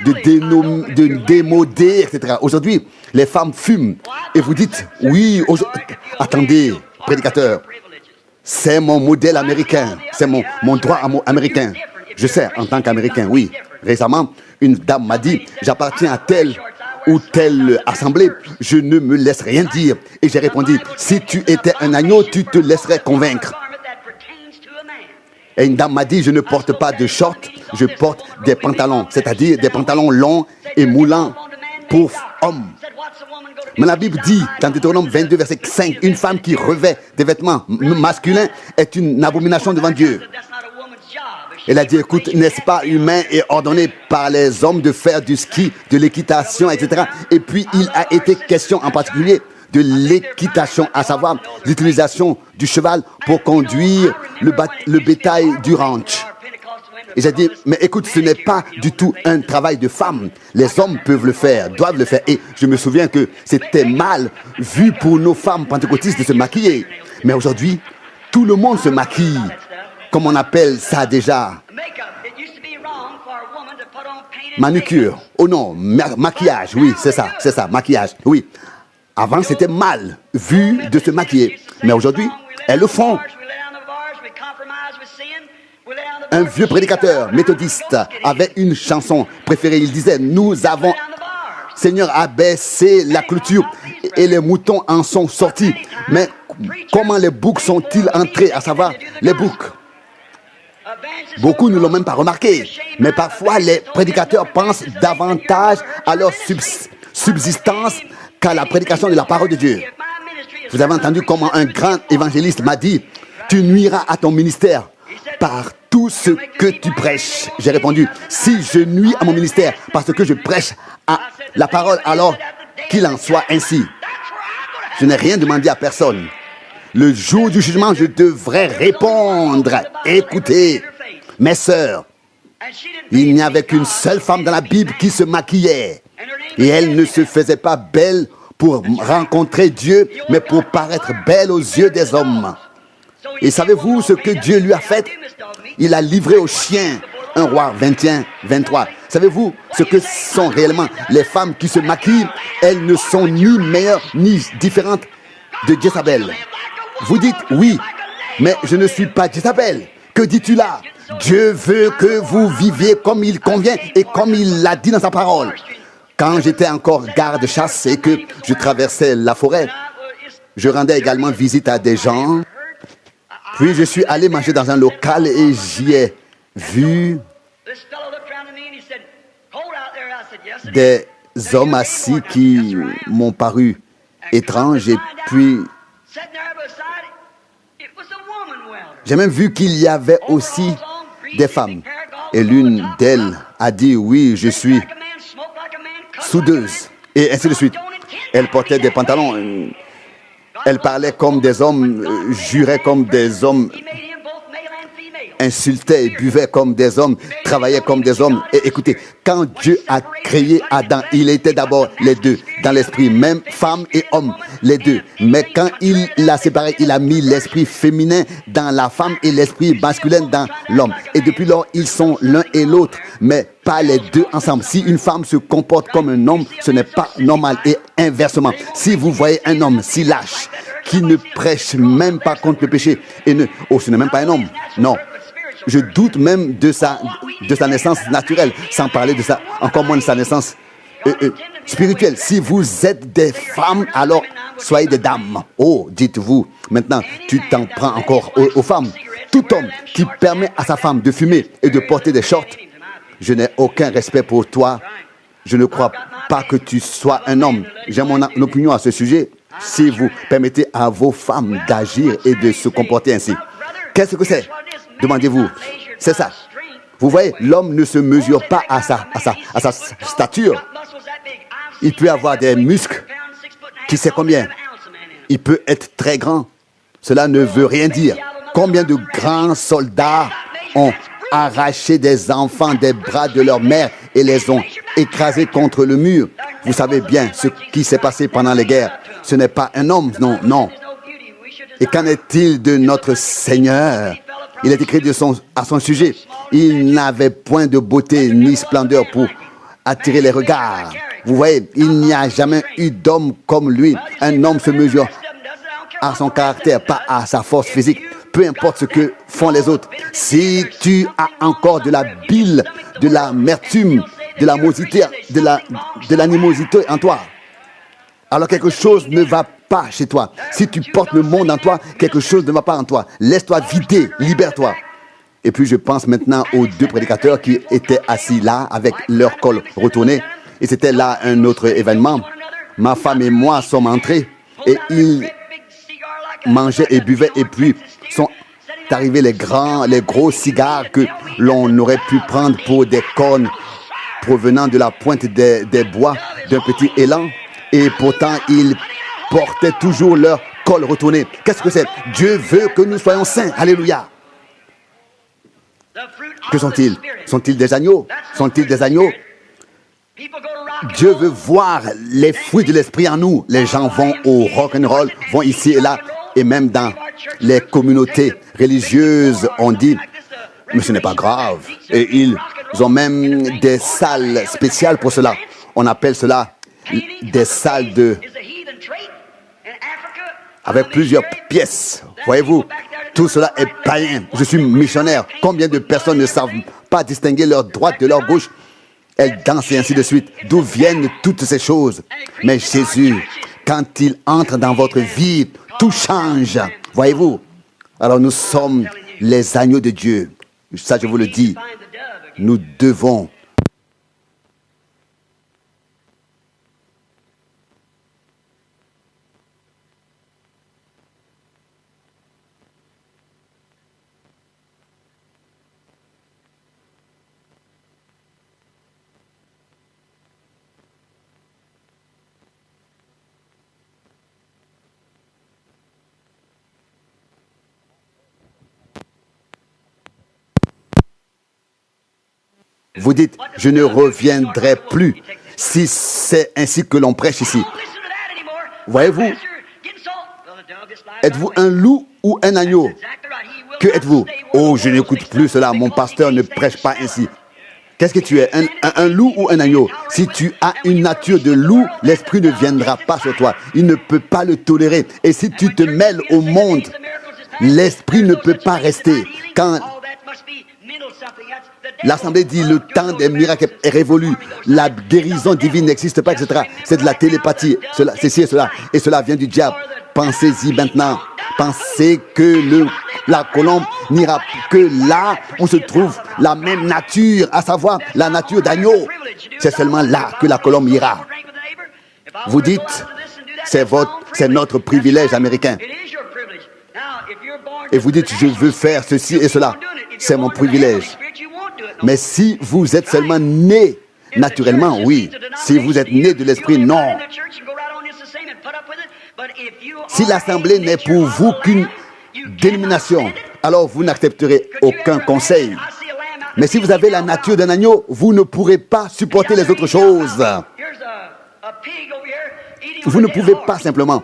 de démodées, etc. Aujourd'hui, les femmes fument. Et vous dites, oui, attendez, prédicateur, c'est mon modèle américain, c'est mon droit américain. Je sais, en tant qu'Américain, oui. Récemment, une dame m'a dit, j'appartiens à telle ou telle assemblée, je ne me laisse rien dire. Et j'ai répondu, si tu étais un agneau, tu te laisserais convaincre. Et une dame m'a dit, je ne porte pas de shorts, je porte des pantalons, c'est-à-dire des pantalons longs et moulants pour hommes. Mais la Bible dit, dans Deutéronome 22, verset 5, une femme qui revêt des vêtements masculins est une abomination devant Dieu. Elle a dit, écoute, n'est-ce pas humain et ordonné par les hommes de faire du ski, de l'équitation, etc. Et puis, il a été question en particulier de l'équitation, à savoir l'utilisation du cheval pour conduire le bétail du ranch. Et j'ai dit, mais écoute, ce n'est pas du tout un travail de femme. Les hommes peuvent le faire, doivent le faire. Et je me souviens que c'était mal vu pour nos femmes pentecôtistes de se maquiller. Mais aujourd'hui, tout le monde se maquille. Comme on appelle ça déjà, manucure. Oh non, maquillage, oui, c'est ça, maquillage, oui. Avant, c'était mal vu de se maquiller. Mais aujourd'hui, elles le font. Un vieux prédicateur méthodiste avait une chanson préférée. Il disait, nous avons, Seigneur, abaissé la clôture et les moutons en sont sortis. Mais comment les boucs sont-ils entrés, à savoir les boucs? Beaucoup ne l'ont même pas remarqué. Mais parfois, les prédicateurs pensent davantage à leur subsistance qu'à la prédication de la parole de Dieu. Vous avez entendu comment un grand évangéliste m'a dit, tu nuiras à ton ministère par tout ce que tu prêches. J'ai répondu, si je nuis à mon ministère parce que je prêche à la parole, alors qu'il en soit ainsi. Je n'ai rien demandé à personne. Le jour du jugement, je devrais répondre. Écoutez, mes sœurs, il n'y avait qu'une seule femme dans la Bible qui se maquillait. Et elle ne se faisait pas belle pour rencontrer Dieu, mais pour paraître belle aux yeux des hommes. Et savez-vous ce que Dieu lui a fait? Il a livré aux chiens. 1 Roi 21, 23. Savez-vous ce que sont réellement les femmes qui se maquillent? Elles ne sont ni meilleures ni différentes de Jézabel. Vous dites oui, mais je ne suis pas Jézabel. Que dis-tu là? Dieu veut que vous viviez comme il convient et comme il l'a dit dans sa parole. Quand j'étais encore garde-chasse et que je traversais la forêt, je rendais également visite à des gens. Puis je suis allé manger dans un local et j'y ai vu des hommes assis qui m'ont paru étranges. Et puis, j'ai même vu qu'il y avait aussi des femmes. Et l'une d'elles a dit, oui, je suis soudeuse. Et ainsi de suite. Elle portait des pantalons. Elle parlait comme des hommes, jurait comme des hommes, insultait et buvait comme des hommes, travaillait comme des hommes. Et écoutez, quand Dieu a créé Adam, il était d'abord les deux, dans l'esprit, même femme et homme, les deux. Mais quand il l'a séparé, il a mis l'esprit féminin dans la femme et l'esprit masculin dans l'homme. Et depuis lors, ils sont l'un et l'autre, mais pas les deux ensemble. Si une femme se comporte comme un homme, ce n'est pas normal. Et inversement, si vous voyez un homme si lâche, qui ne prêche même pas contre le péché, et ce n'est même pas un homme, non. Je doute même de sa naissance naturelle, sans parler de ça, encore moins de sa naissance spirituelle. Si vous êtes des femmes, alors soyez des dames. Oh, dites-vous, maintenant, tu t'en prends encore aux femmes. Tout homme qui permet à sa femme de fumer et de porter des shorts, je n'ai aucun respect pour toi. Je ne crois pas que tu sois un homme. J'ai mon opinion à ce sujet. si vous permettez à vos femmes d'agir et de se comporter ainsi. Qu'est-ce que c'est? Demandez-vous. C'est ça. Vous voyez, l'homme ne se mesure pas à sa stature. Il peut avoir des muscles, qui sait combien. Il peut être très grand. Cela ne veut rien dire. Combien de grands soldats ont arraché des enfants des bras de leur mère et les ont écrasés contre le mur? Vous savez bien ce qui s'est passé pendant les guerres. Ce n'est pas un homme, non, non. Et qu'en est-il de notre Seigneur? Il est écrit à son sujet. Il n'avait point de beauté ni splendeur pour attirer les regards. Vous voyez, il n'y a jamais eu d'homme comme lui. Un homme se mesure à son caractère, pas à sa force physique. Peu importe ce que font les autres. Si tu as encore de la bile, de l'amertume, de l'animosité en toi, alors quelque chose ne va pas chez toi. Si tu portes le monde en toi, quelque chose ne va pas en toi. Laisse-toi vider, libère-toi. Et puis je pense maintenant aux deux prédicateurs qui étaient assis là avec leur col retourné. Et c'était là un autre événement. Ma femme et moi sommes entrés et ils mangeaient et buvaient. Et puis sont arrivés les gros cigares que l'on aurait pu prendre pour des cornes provenant de la pointe des bois d'un petit élan. Et pourtant, ils portaient toujours leur col retourné. Qu'est-ce que c'est? Dieu veut que nous soyons saints. Alléluia. Que sont-ils? Sont-ils des agneaux? Sont-ils des agneaux? Dieu veut voir les fruits de l'esprit en nous. Les gens vont au rock'n'roll, vont ici et là, et même dans les communautés religieuses, on dit, mais ce n'est pas grave. Et ils ont même des salles spéciales pour cela. On appelle cela des salles avec plusieurs pièces. Voyez-vous, tout cela est païen. Je suis missionnaire. Combien de personnes ne savent pas distinguer leur droite de leur gauche? Elles dansent et ainsi de suite. D'où viennent toutes ces choses? Mais Jésus, quand il entre dans votre vie, tout change. Voyez-vous? Alors nous sommes les agneaux de Dieu. Ça, je vous le dis. Nous devons vous dites, je ne reviendrai plus si c'est ainsi que l'on prêche ici. Voyez-vous, êtes-vous un loup ou un agneau? Que êtes-vous? Oh, je n'écoute plus cela, mon pasteur ne prêche pas ainsi. Qu'est-ce que tu es? Un loup ou un agneau? Si tu as une nature de loup, l'esprit ne viendra pas sur toi. Il ne peut pas le tolérer. Et si tu te mêles au monde, l'esprit ne peut pas rester. Quand l'Assemblée dit le temps des miracles est révolu, la guérison divine n'existe pas, etc. C'est de la télépathie, ceci et cela. Et cela vient du diable. Pensez-y maintenant. Pensez que la colombe n'ira que là où se trouve la même nature, à savoir la nature d'agneau. C'est seulement là que la colombe ira. Vous dites, c'est notre privilège américain. Et vous dites, je veux faire ceci et cela. C'est mon privilège. Mais si vous êtes seulement né naturellement, oui. Si vous êtes né de l'esprit, non. Si l'assemblée n'est pour vous qu'une dénomination, alors vous n'accepterez aucun conseil. Mais si vous avez la nature d'un agneau, vous ne pourrez pas supporter les autres choses. Vous ne pouvez pas simplement.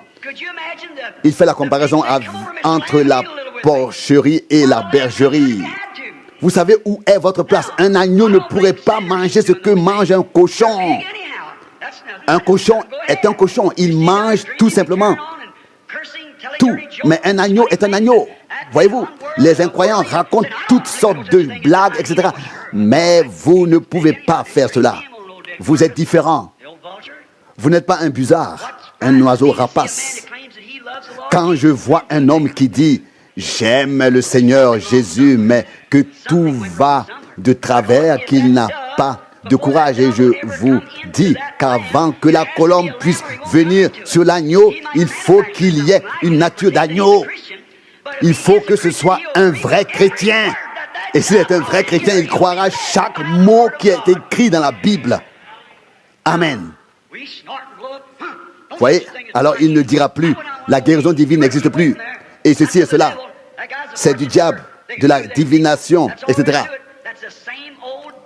Il fait la comparaison entre la porcherie et la bergerie. Vous savez où est votre place? Un agneau ne pourrait pas manger ce que mange un cochon. Un cochon est un cochon. Il mange tout simplement tout. Mais un agneau est un agneau. Voyez-vous, les incroyants racontent toutes sortes de blagues, etc. Mais vous ne pouvez pas faire cela. Vous êtes différent. Vous n'êtes pas un busard, un oiseau rapace. Quand je vois un homme qui dit « J'aime le Seigneur Jésus, mais que tout va de travers, qu'il n'a pas de courage et je vous dis qu'avant que la colombe puisse venir sur l'agneau, il faut qu'il y ait une nature d'agneau. Il faut que ce soit un vrai chrétien. Et s'il est un vrai chrétien, il croira chaque mot qui est écrit dans la Bible. Amen. Vous voyez, alors il ne dira plus, la guérison divine n'existe plus. Et ceci et cela, c'est du diable, de la divination, etc.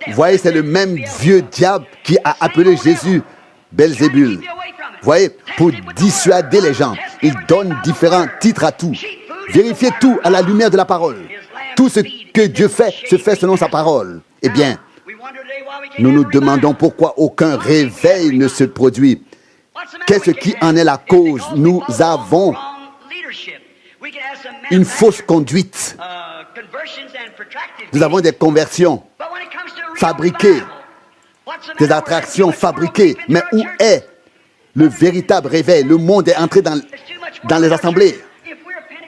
Vous voyez, c'est le même vieux diable qui a appelé Jésus Belzébul. Vous voyez, pour dissuader les gens, il donne différents titres à tout. Vérifiez tout à la lumière de la parole. Tout ce que Dieu fait se fait selon sa parole. Eh bien, nous nous demandons pourquoi aucun réveil ne se produit. Qu'est-ce qui en est la cause? Nous avons une fausse conduite. Nous avons des conversions fabriquées, des attractions fabriquées. Mais où est le véritable réveil? Le monde est entré dans les assemblées.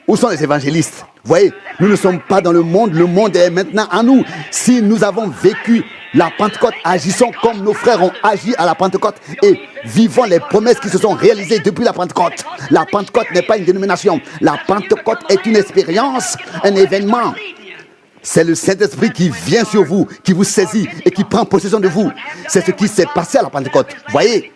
Où sont les évangélistes? Vous voyez, nous ne sommes pas dans le monde est maintenant en nous. Si nous avons vécu la Pentecôte, agissons comme nos frères ont agi à la Pentecôte et vivons les promesses qui se sont réalisées depuis la Pentecôte. La Pentecôte n'est pas une dénomination. La Pentecôte est une expérience, un événement. C'est le Saint-Esprit qui vient sur vous, qui vous saisit et qui prend possession de vous. C'est ce qui s'est passé à la Pentecôte. Vous voyez,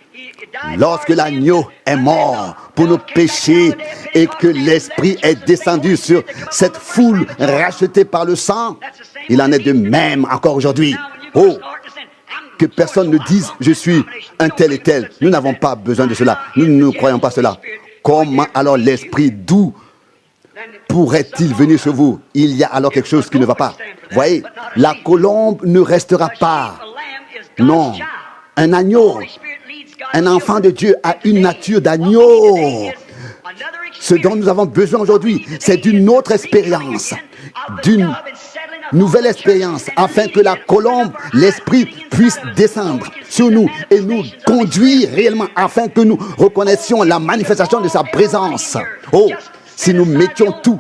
lorsque l'agneau est mort pour nos péchés et que l'Esprit est descendu sur cette foule rachetée par le sang, il en est de même encore aujourd'hui. Oh, que personne ne dise « je suis un tel et tel ». Nous n'avons pas besoin de cela. Nous ne croyons pas cela. Comment alors l'Esprit, d'où pourrait-il venir sur vous? Il y a alors quelque chose qui ne va pas. Voyez, la colombe ne restera pas. Non, un agneau, un enfant de Dieu a une nature d'agneau. Ce dont nous avons besoin aujourd'hui, c'est d'une autre expérience, d'une nouvelle expérience, afin que la colombe, l'Esprit, puisse descendre sur nous et nous conduire réellement, afin que nous reconnaissions la manifestation de sa présence. Oh, si nous mettions tout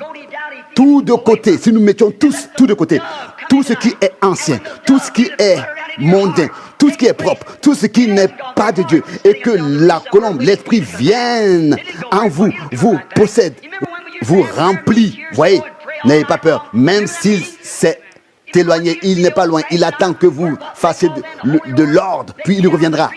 de côté, si nous mettions tout de côté, tout ce qui est ancien, tout ce qui est mondain, tout ce qui est propre, tout ce qui n'est pas de Dieu, et que la colombe, l'Esprit vienne en vous, vous possède, vous remplit. Voyez, n'ayez pas peur, même s'il s'est éloigné, il n'est pas loin, il attend que vous fassiez de l'ordre, puis il reviendra.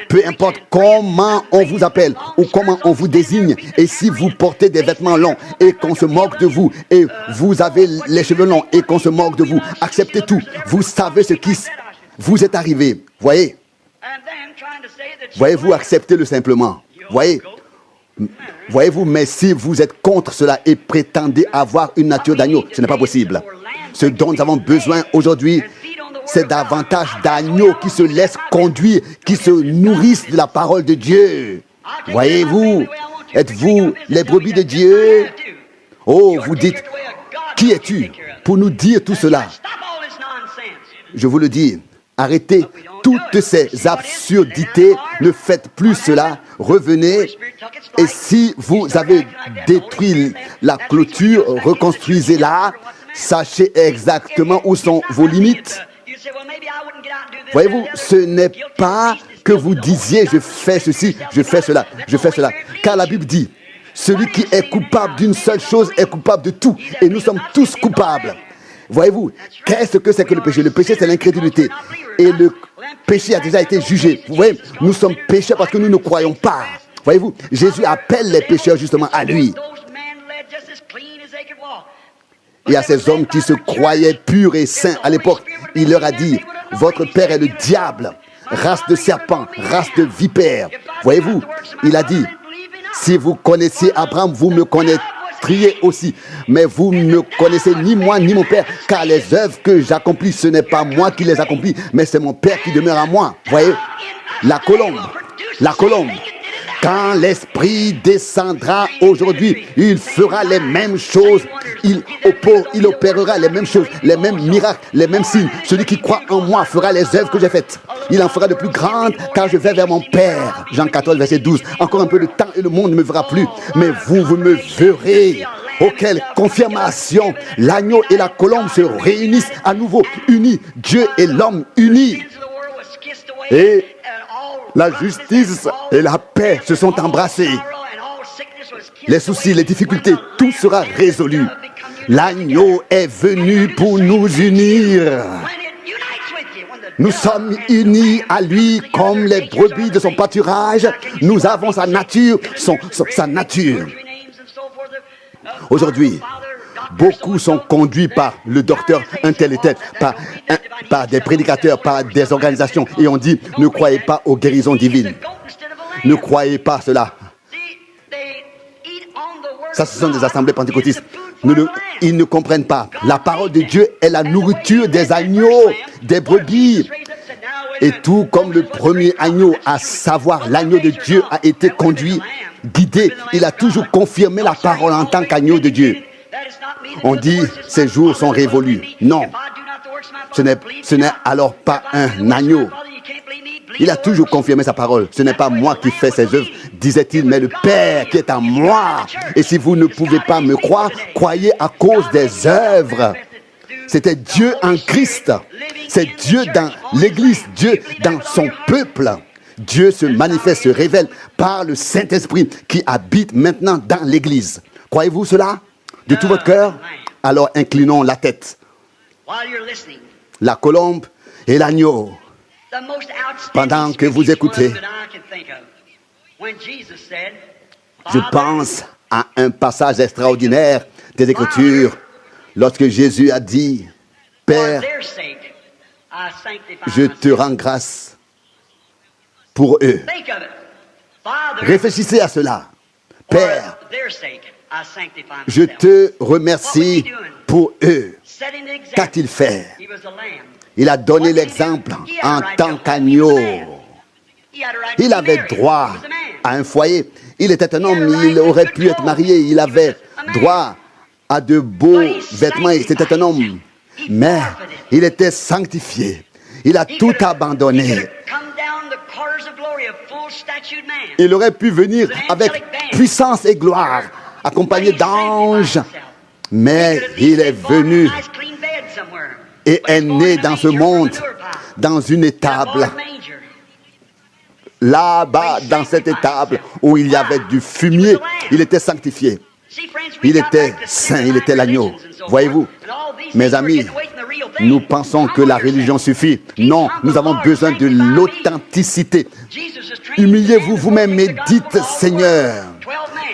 Peu importe comment on vous appelle ou comment on vous désigne, et si vous portez des vêtements longs et qu'on se moque de vous, et vous avez les cheveux longs et qu'on se moque de vous, acceptez tout. Vous savez ce qui vous est arrivé. Voyez, voyez-vous, acceptez-le simplement. Voyez-vous, mais si vous êtes contre cela et prétendez avoir une nature d'agneau, ce n'est pas possible. Ce dont nous avons besoin aujourd'hui, c'est davantage d'agneaux qui se laissent conduire, qui se nourrissent de la parole de Dieu. Voyez-vous, êtes-vous les brebis de Dieu? Oh, vous dites, qui es-tu pour nous dire tout cela? Je vous le dis, arrêtez toutes ces absurdités, ne faites plus cela, revenez. Et si vous avez détruit la clôture, reconstruisez-la, sachez exactement où sont vos limites. Voyez-vous, ce n'est pas que vous disiez je fais ceci, je fais cela, je fais cela. Car la Bible dit, celui qui est coupable d'une seule chose est coupable de tout. Et nous sommes tous coupables. Voyez-vous, qu'est-ce que c'est que le péché? Le péché, c'est l'incrédulité. Et le péché a déjà été jugé. Vous voyez, nous sommes pécheurs parce que nous ne croyons pas. Voyez-vous, Jésus appelle les pécheurs justement à lui. Et à ces hommes qui se croyaient purs et saints à l'époque, il leur a dit, votre père est le diable, race de serpents, race de vipères. Voyez-vous, il a dit, si vous connaissiez Abraham, vous me connaîtriez aussi. Mais vous ne connaissez ni moi ni mon père, car les œuvres que j'accomplis, ce n'est pas moi qui les accomplis, mais c'est mon père qui demeure à moi. Voyez, la colombe. Quand l'Esprit descendra aujourd'hui, il fera les mêmes choses, il opérera les mêmes choses, les mêmes miracles, les mêmes signes. Celui qui croit en moi fera les œuvres que j'ai faites. Il en fera de plus grandes, car je vais vers mon Père. Jean 14, verset 12. Encore un peu de temps et le monde ne me verra plus, mais vous me verrez. Oh, quelle confirmation! L'agneau et la colombe se réunissent à nouveau, unis. Dieu et l'homme unis. Et la justice et la paix se sont embrassés. Les soucis, les difficultés, tout sera résolu. L'agneau est venu pour nous unir. Nous sommes unis à lui comme les brebis de son pâturage. Nous avons sa nature, sa nature. Aujourd'hui, beaucoup sont conduits par le docteur un tel et tel, par des prédicateurs, par des organisations. Et on dit, ne croyez pas aux guérisons divines. Ne croyez pas cela. Ça, ce sont des assemblées pentecôtistes. Ils ne comprennent pas. La parole de Dieu est la nourriture des agneaux, des brebis. Et tout comme le premier agneau, à savoir l'agneau de Dieu, a été conduit, guidé, il a toujours confirmé la parole en tant qu'agneau de Dieu. On dit, ces jours sont révolus. Non, ce n'est alors pas un agneau. Il a toujours confirmé sa parole. Ce n'est pas moi qui fais ces œuvres, disait-il, mais le Père qui est en moi. Et si vous ne pouvez pas me croire, croyez à cause des œuvres. C'était Dieu en Christ. C'est Dieu dans l'Église, Dieu dans son peuple. Dieu se manifeste, se révèle par le Saint-Esprit qui habite maintenant dans l'Église. Croyez-vous cela de tout votre cœur? Alors inclinons la tête. La colombe et l'agneau. Pendant que vous écoutez, je pense à un passage extraordinaire des Écritures lorsque Jésus a dit, Père, je te rends grâce pour eux. Réfléchissez à cela. Père, je te remercie pour eux. Qu'a-t-il fait? Il a donné l'exemple en tant qu'agneau. Il avait droit à un foyer. Il était un homme, il aurait pu être marié. Il avait droit à de beaux vêtements. C'était un homme. Mais il était sanctifié. Il a tout abandonné. Il aurait pu venir avec puissance et gloire, accompagné d'anges. Mais il est venu et est né dans ce monde, dans une étable. Là-bas, dans cette étable où il y avait du fumier, il était sanctifié. Il était saint, il était l'agneau. Voyez-vous, mes amis, nous pensons que la religion suffit. Non, nous avons besoin de l'authenticité. Humiliez-vous vous-même et dites, Seigneur,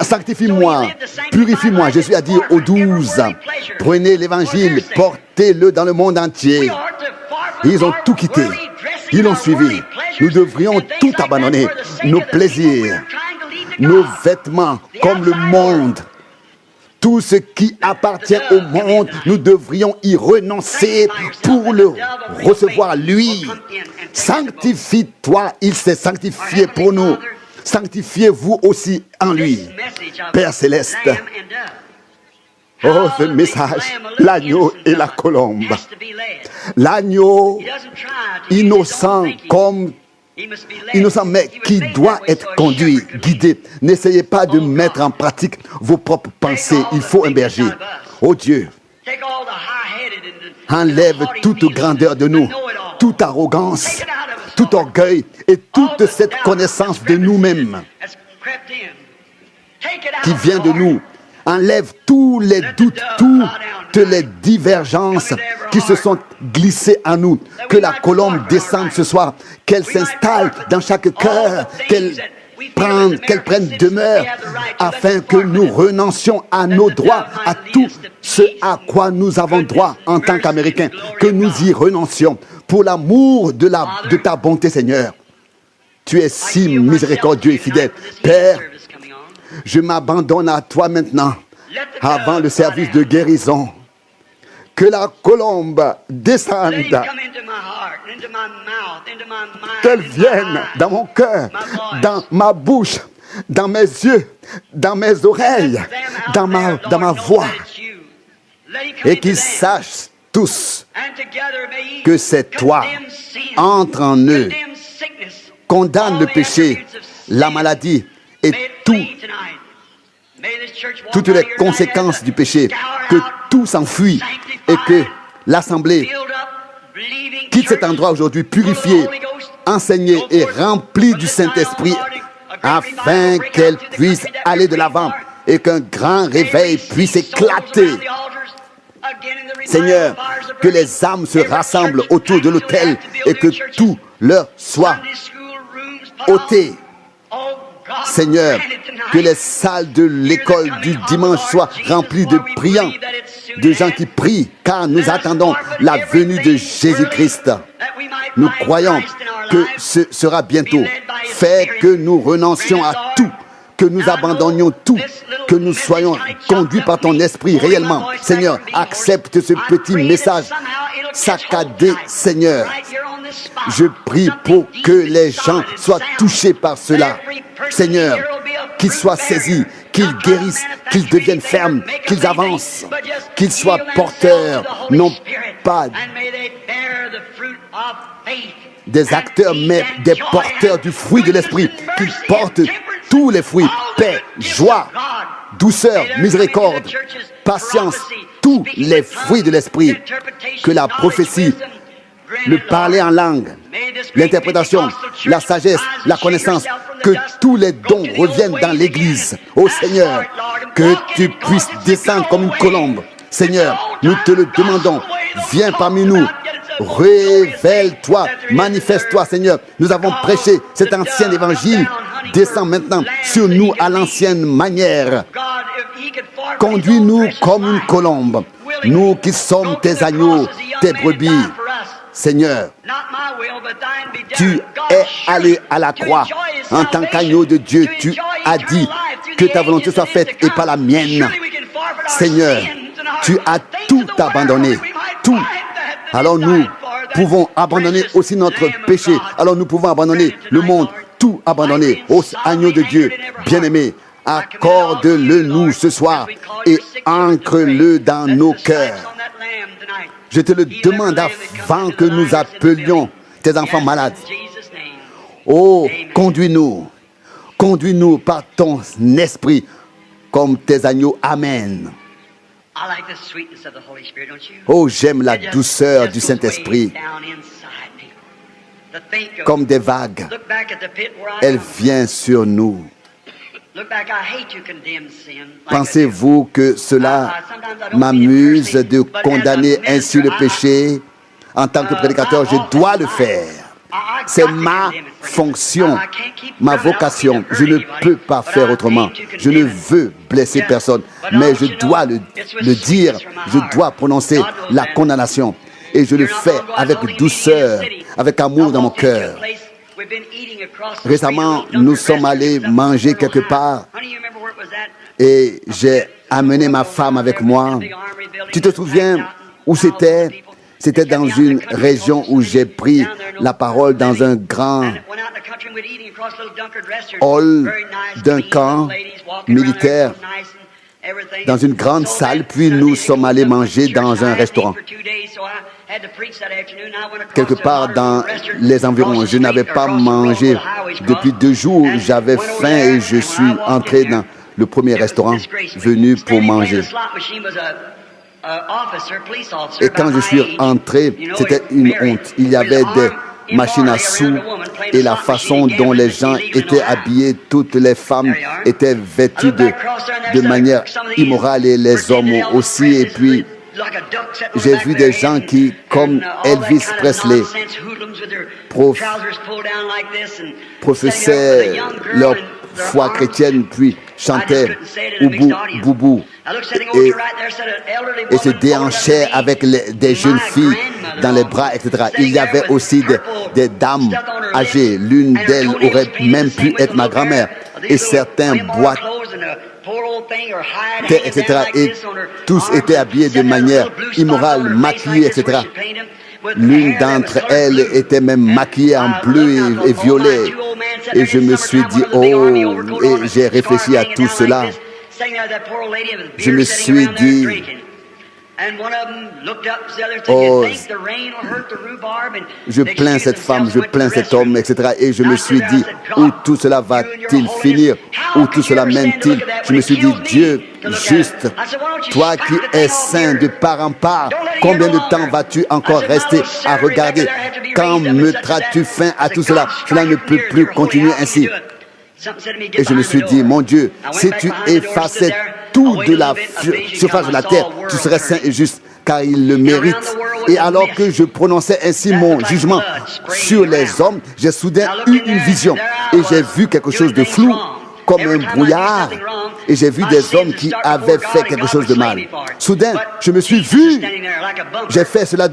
sanctifie-moi, purifie-moi. Jésus a dit aux 12, prenez l'évangile, portez-le dans le monde entier. Ils ont tout quitté, ils l'ont suivi. Nous devrions tout abandonner, nos plaisirs, nos vêtements, comme le monde. Tout ce qui appartient au monde, nous devrions y renoncer pour le recevoir lui. Sanctifie-toi, il s'est sanctifié pour nous. Sanctifiez-vous aussi en lui. Père céleste, oh, ce message, l'agneau et la colombe. L'agneau innocent comme innocent, mais qui doit être conduit, guidé. N'essayez pas de mettre en pratique vos propres pensées. Il faut un berger. Oh Dieu, enlève toute grandeur de nous, toute arrogance, tout orgueil et toute cette connaissance de nous-mêmes qui vient de nous. Enlève tous les doutes, toutes les divergences qui se sont glissées en nous. Que la colombe descende ce soir, qu'elle s'installe dans chaque cœur, qu'elle prenne demeure, afin que nous renoncions à nos droits, à tout ce à quoi nous avons droit en tant qu'Américains, que nous y renoncions pour l'amour de ta bonté, Seigneur. Tu es si miséricordieux et fidèle. Père, je m'abandonne à toi maintenant, avant le service de guérison. Que la colombe descende, qu'elle vienne dans mon cœur, dans ma bouche, dans mes yeux, dans mes oreilles, dans ma voix, et qu'ils sachent tous que c'est toi. Entre en eux, condamne le péché, la maladie et toutes les conséquences du péché, que tout s'enfuit et que l'Assemblée quitte cet endroit aujourd'hui purifié enseignée et remplie du Saint-Esprit afin qu'elle puisse aller de l'avant et qu'un grand réveil puisse éclater. Seigneur, que les âmes se rassemblent autour de l'autel et que tout leur soit ôté. Seigneur, que les salles de l'école du dimanche soient remplies de priants, de gens qui prient, car nous attendons la venue de Jésus-Christ. Nous croyons que ce sera bientôt. Fais que nous renoncions à tout, que nous abandonnions tout, que nous soyons conduits par ton esprit réellement. Seigneur, accepte ce petit message saccadé, Seigneur. Je prie pour que les gens soient touchés par cela. Seigneur, qu'ils soient saisis, qu'ils guérissent, qu'ils deviennent fermes, qu'ils avancent, qu'ils soient porteurs, non pas des acteurs, mais des porteurs du fruit de l'esprit, qu'ils portent tous les fruits, paix, joie, douceur, miséricorde, patience, tous les fruits de l'esprit, que la prophétie, le parler en langue, l'interprétation, la sagesse, la connaissance, que tous les dons reviennent dans l'Église. Ô Seigneur, que tu puisses descendre comme une colombe. Seigneur, nous te le demandons. Viens parmi nous. Révèle-toi, manifeste-toi, Seigneur. Nous avons prêché cet ancien évangile. Descends maintenant sur nous à l'ancienne manière. Conduis-nous comme une colombe. Nous qui sommes tes agneaux, tes brebis. Seigneur, tu es allé à la croix en tant qu'agneau de Dieu. Tu as dit que ta volonté soit faite et pas la mienne. Seigneur, tu as tout abandonné, tout. Alors nous pouvons abandonner aussi notre péché. Alors nous pouvons abandonner le monde, tout abandonner. Ô agneau de Dieu, bien-aimé, accorde-le nous ce soir et ancre-le dans nos cœurs. Je te le demande avant que nous appelions tes enfants malades. Oh, conduis-nous. Conduis-nous par ton esprit comme tes agneaux. Amen. Oh, j'aime la douceur du Saint-Esprit. Comme des vagues, elle vient sur nous. Pensez-vous que cela m'amuse de condamner ainsi le péché? En tant que prédicateur, je dois le faire. C'est ma fonction, ma vocation. Je ne peux pas faire autrement. Je ne veux blesser personne, mais je dois le dire. Je dois prononcer la condamnation. Et je le fais avec douceur, avec amour dans mon cœur. Récemment, nous sommes allés manger quelque part et j'ai amené ma femme avec moi. Tu te souviens où c'était? C'était dans une région où j'ai pris la parole dans un grand hall d'un camp militaire, dans une grande salle, puis nous sommes allés manger dans un restaurant. Quelque part dans les environs. Je n'avais pas mangé depuis 2 jours. J'avais faim et je suis entré dans le premier restaurant venu pour manger. Et quand je suis entré, c'était une honte. Il y avait des machines à sous et la façon dont les gens étaient habillés, toutes les femmes étaient vêtues de manière immorale et les hommes aussi. Et puis, j'ai vu des gens qui, comme Elvis Presley, professaient leur foi chrétienne, puis chantaient Oubou, Boubou, et se déhanchaient avec des jeunes filles dans les bras, etc. Il y avait aussi des dames âgées. L'une d'elles aurait même pu être ma grand-mère. Et certains boitaient, etc. Et tous étaient habillés de manière immorale, maquillés, etc. L'une d'entre elles était même maquillée en bleu et violet. Et je me suis dit, oh, et j'ai réfléchi à tout cela. Je me suis dit, Oh, je plains cette femme, je plains cet homme, etc. Et je me suis dit, où tout cela va-t-il finir? Où tout cela mène-t-il? Je me suis dit, Dieu juste, toi qui es saint de part en part, combien de temps vas-tu encore rester à regarder? Quand mettras-tu fin à tout cela? Cela ne peut plus continuer ainsi. Et je me suis dit, mon Dieu, si tu effaçais tout de la surface de la terre, tu serais saint et juste, car il le mérite. Et alors que je prononçais ainsi mon jugement sur les hommes, j'ai soudain eu une vision. Et j'ai vu quelque chose de flou, comme un brouillard. Et j'ai vu des hommes qui avaient fait quelque chose de mal. Soudain, je me suis vu. J'ai fait cela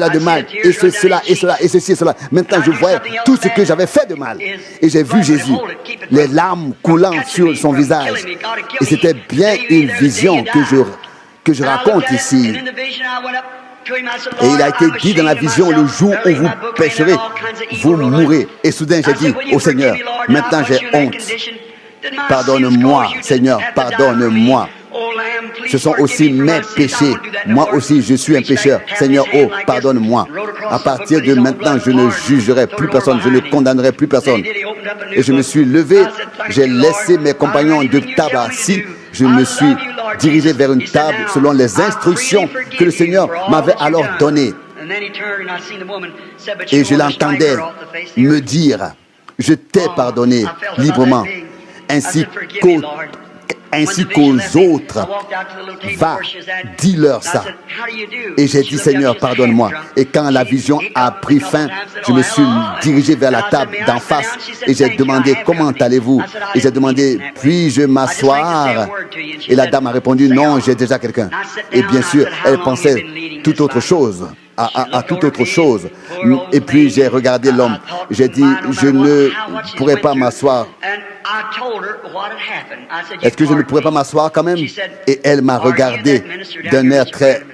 de mal, et cela, et cela, et ceci, et cela. Maintenant, je voyais tout ce que j'avais fait de mal. Et j'ai vu Jésus, les larmes coulant sur son visage. Et c'était bien une vision que je raconte ici. Et il a été dit dans la vision, le jour où vous pécherez, vous mourrez. Et soudain, j'ai dit au Seigneur, maintenant j'ai honte. Pardonne-moi, Seigneur, pardonne-moi. Ce sont aussi mes péchés. Moi aussi, je suis un pécheur. Seigneur, oh, pardonne-moi. À partir de maintenant, je ne jugerai plus personne, je ne condamnerai plus personne. Et je me suis levé, j'ai laissé mes compagnons de table assis. Je me suis dirigé vers une table selon les instructions que le Seigneur m'avait alors données. Et je l'entendais me dire, je t'ai pardonné librement, ainsi qu'aux autres. Va, dis-leur ça. Et j'ai dit, Seigneur, pardonne-moi. Et quand la vision a pris fin, je me suis dirigé vers la table d'en face et j'ai demandé, comment allez-vous? Et j'ai demandé, puis-je m'asseoir? Et la dame a répondu, non, j'ai déjà quelqu'un. Et bien sûr, elle pensait toute autre chose. À toute autre chose. Et puis j'ai regardé l'homme. J'ai dit, je ne pourrais pas m'asseoir. Est-ce que je ne pourrais pas m'asseoir quand même? Et elle m'a regardé d'un air très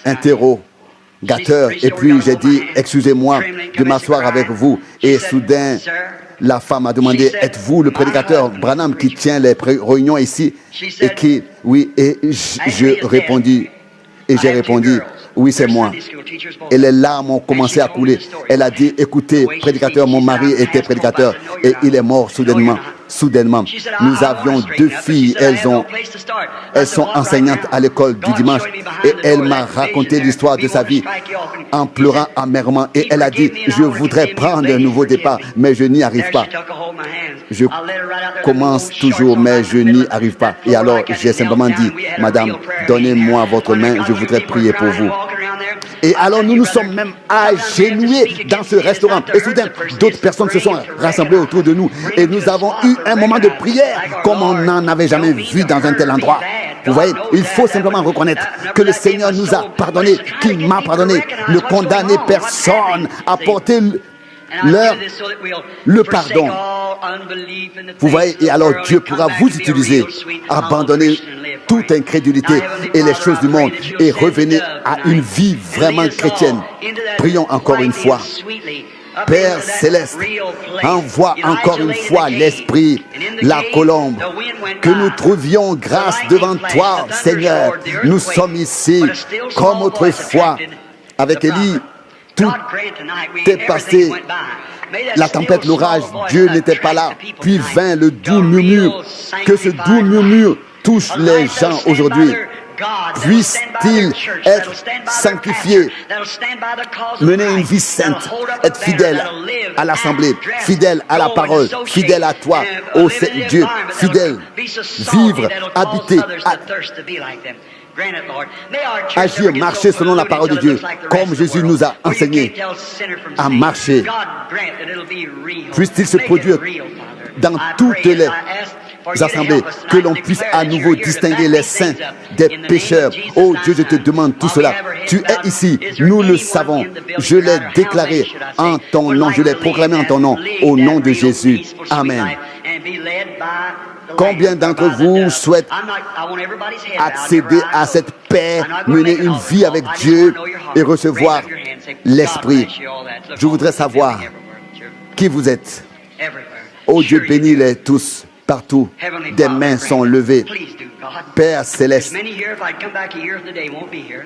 interrogateur. Et puis j'ai dit, excusez-moi de m'asseoir avec vous. Et soudain, la femme a demandé, êtes-vous le prédicateur Branham qui tient les réunions ici? Et qui, oui, et j'ai répondu, oui, c'est moi. Et les larmes ont commencé à couler. Elle a dit, écoutez, prédicateur, mon mari était prédicateur et il est mort soudainement. Nous avions 2 filles, elles sont enseignantes à l'école du dimanche et elle m'a raconté l'histoire de sa vie en pleurant amèrement et elle a dit, je voudrais prendre un nouveau départ, mais je n'y arrive pas. Je commence toujours, mais je n'y arrive pas. Et alors, j'ai simplement dit, madame, donnez-moi votre main, je voudrais prier pour vous. Et alors nous nous sommes même agenouillés dans ce restaurant. Et soudain, d'autres personnes se sont rassemblées autour de nous. Et nous avons eu un moment de prière comme on n'en avait jamais vu dans un tel endroit. Vous voyez, il faut simplement reconnaître que le Seigneur nous a pardonné, qu'il m'a pardonné. Ne condamner personne, apporter le pardon. Vous voyez, et alors Dieu pourra vous utiliser, abandonner toute incrédulité et les choses du monde et revenir à une vie vraiment chrétienne. Prions encore une fois. Père céleste, envoie encore une fois l'Esprit, la colombe, que nous trouvions grâce devant toi, Seigneur. Nous sommes ici comme autrefois avec Élie. Tout est passé, la tempête, l'orage, Dieu n'était pas là. Puis vint le doux murmure. Que ce doux murmure touche les gens aujourd'hui. Puisse-t-il être sanctifié, mener une vie sainte, être fidèle à l'assemblée, fidèle à la parole, fidèle à toi, ô Dieu, fidèle, vivre, habiter, agir, marcher selon la parole de Dieu, comme Jésus nous a enseigné à marcher. Puisse-t-il se produire dans toutes les assemblées, que l'on puisse à nouveau distinguer les saints des pécheurs. Oh Dieu, je te demande tout cela. Tu es ici, nous le savons. Je l'ai déclaré en ton nom, je l'ai proclamé en ton nom, au nom de Jésus. Amen. Combien d'entre vous souhaitent accéder à cette paix, mener une vie avec Dieu et recevoir l'Esprit? Je voudrais savoir qui vous êtes. Oh Dieu, bénis-les tous partout. Des mains sont levées. Père céleste,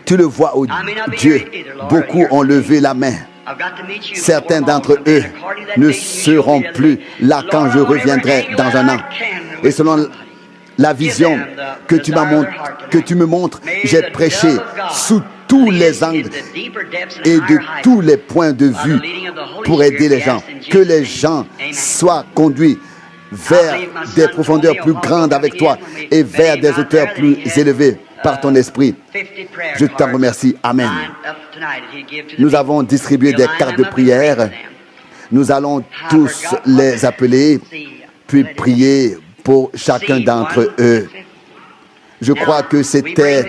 tu le vois, oh Dieu, beaucoup ont levé la main. Certains d'entre eux ne seront plus là quand je reviendrai dans un an. Et selon la vision que tu me montres, j'ai prêché sous tous les angles et de tous les points de vue pour aider les gens. Que les gens soient conduits vers des profondeurs plus grandes avec toi et vers des hauteurs plus élevées par ton esprit. Je t'en remercie. Amen. Nous avons distribué des cartes de prière. Nous allons tous les appeler, puis prier pour chacun d'entre eux. Je crois que c'était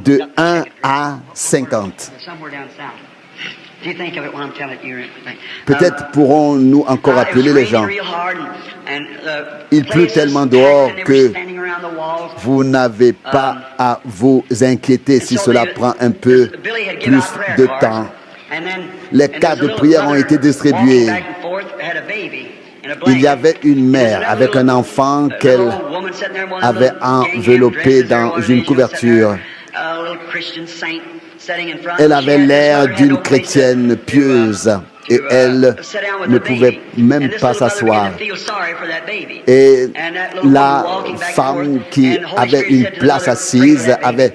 de 1 à 50. Peut-être pourrons-nous encore appeler les gens. Il pleut tellement dehors que vous n'avez pas à vous inquiéter si cela prend un peu plus de temps. Les cartes de prière ont été distribuées. Il y avait une mère avec un enfant qu'elle avait enveloppé dans une couverture. Elle avait l'air d'une chrétienne pieuse et elle ne pouvait même pas s'asseoir. Et la femme qui avait une place assise avait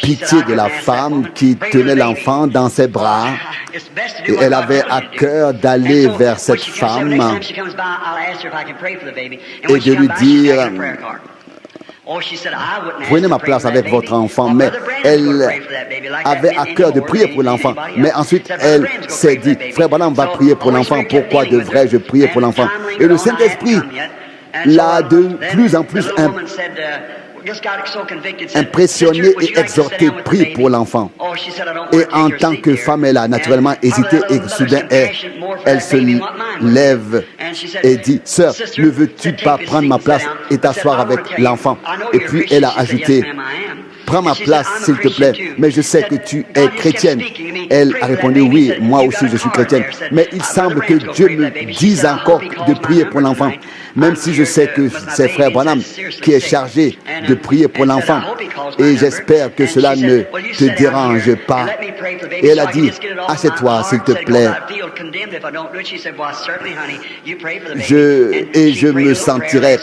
pitié de la femme qui tenait l'enfant dans ses bras et elle avait à cœur d'aller vers cette femme et de lui dire: prenez ma place avec votre enfant. Mais elle avait à cœur de prier pour l'enfant. Mais ensuite, elle s'est dit: frère Branham va prier pour l'enfant. Pourquoi devrais-je prier pour l'enfant? Et le Saint-Esprit l'a de plus en plus impressionnée et exhortée, prie pour l'enfant. Et en tant que femme, elle a naturellement hésité et soudain elle se lève et dit: sœur, ne veux-tu pas prendre ma place et t'asseoir avec l'enfant? Et puis elle a ajouté: prends ma place s'il te plaît, mais je sais que tu es chrétienne. Elle a répondu: oui, moi aussi je suis chrétienne. Mais il semble que Dieu me dise encore de prier pour l'enfant, même si je sais que c'est frère Branham qui est chargé de prier pour l'enfant. Et j'espère que cela ne te dérange pas. Et elle a dit: assieds-toi s'il te plaît. Je me sentirais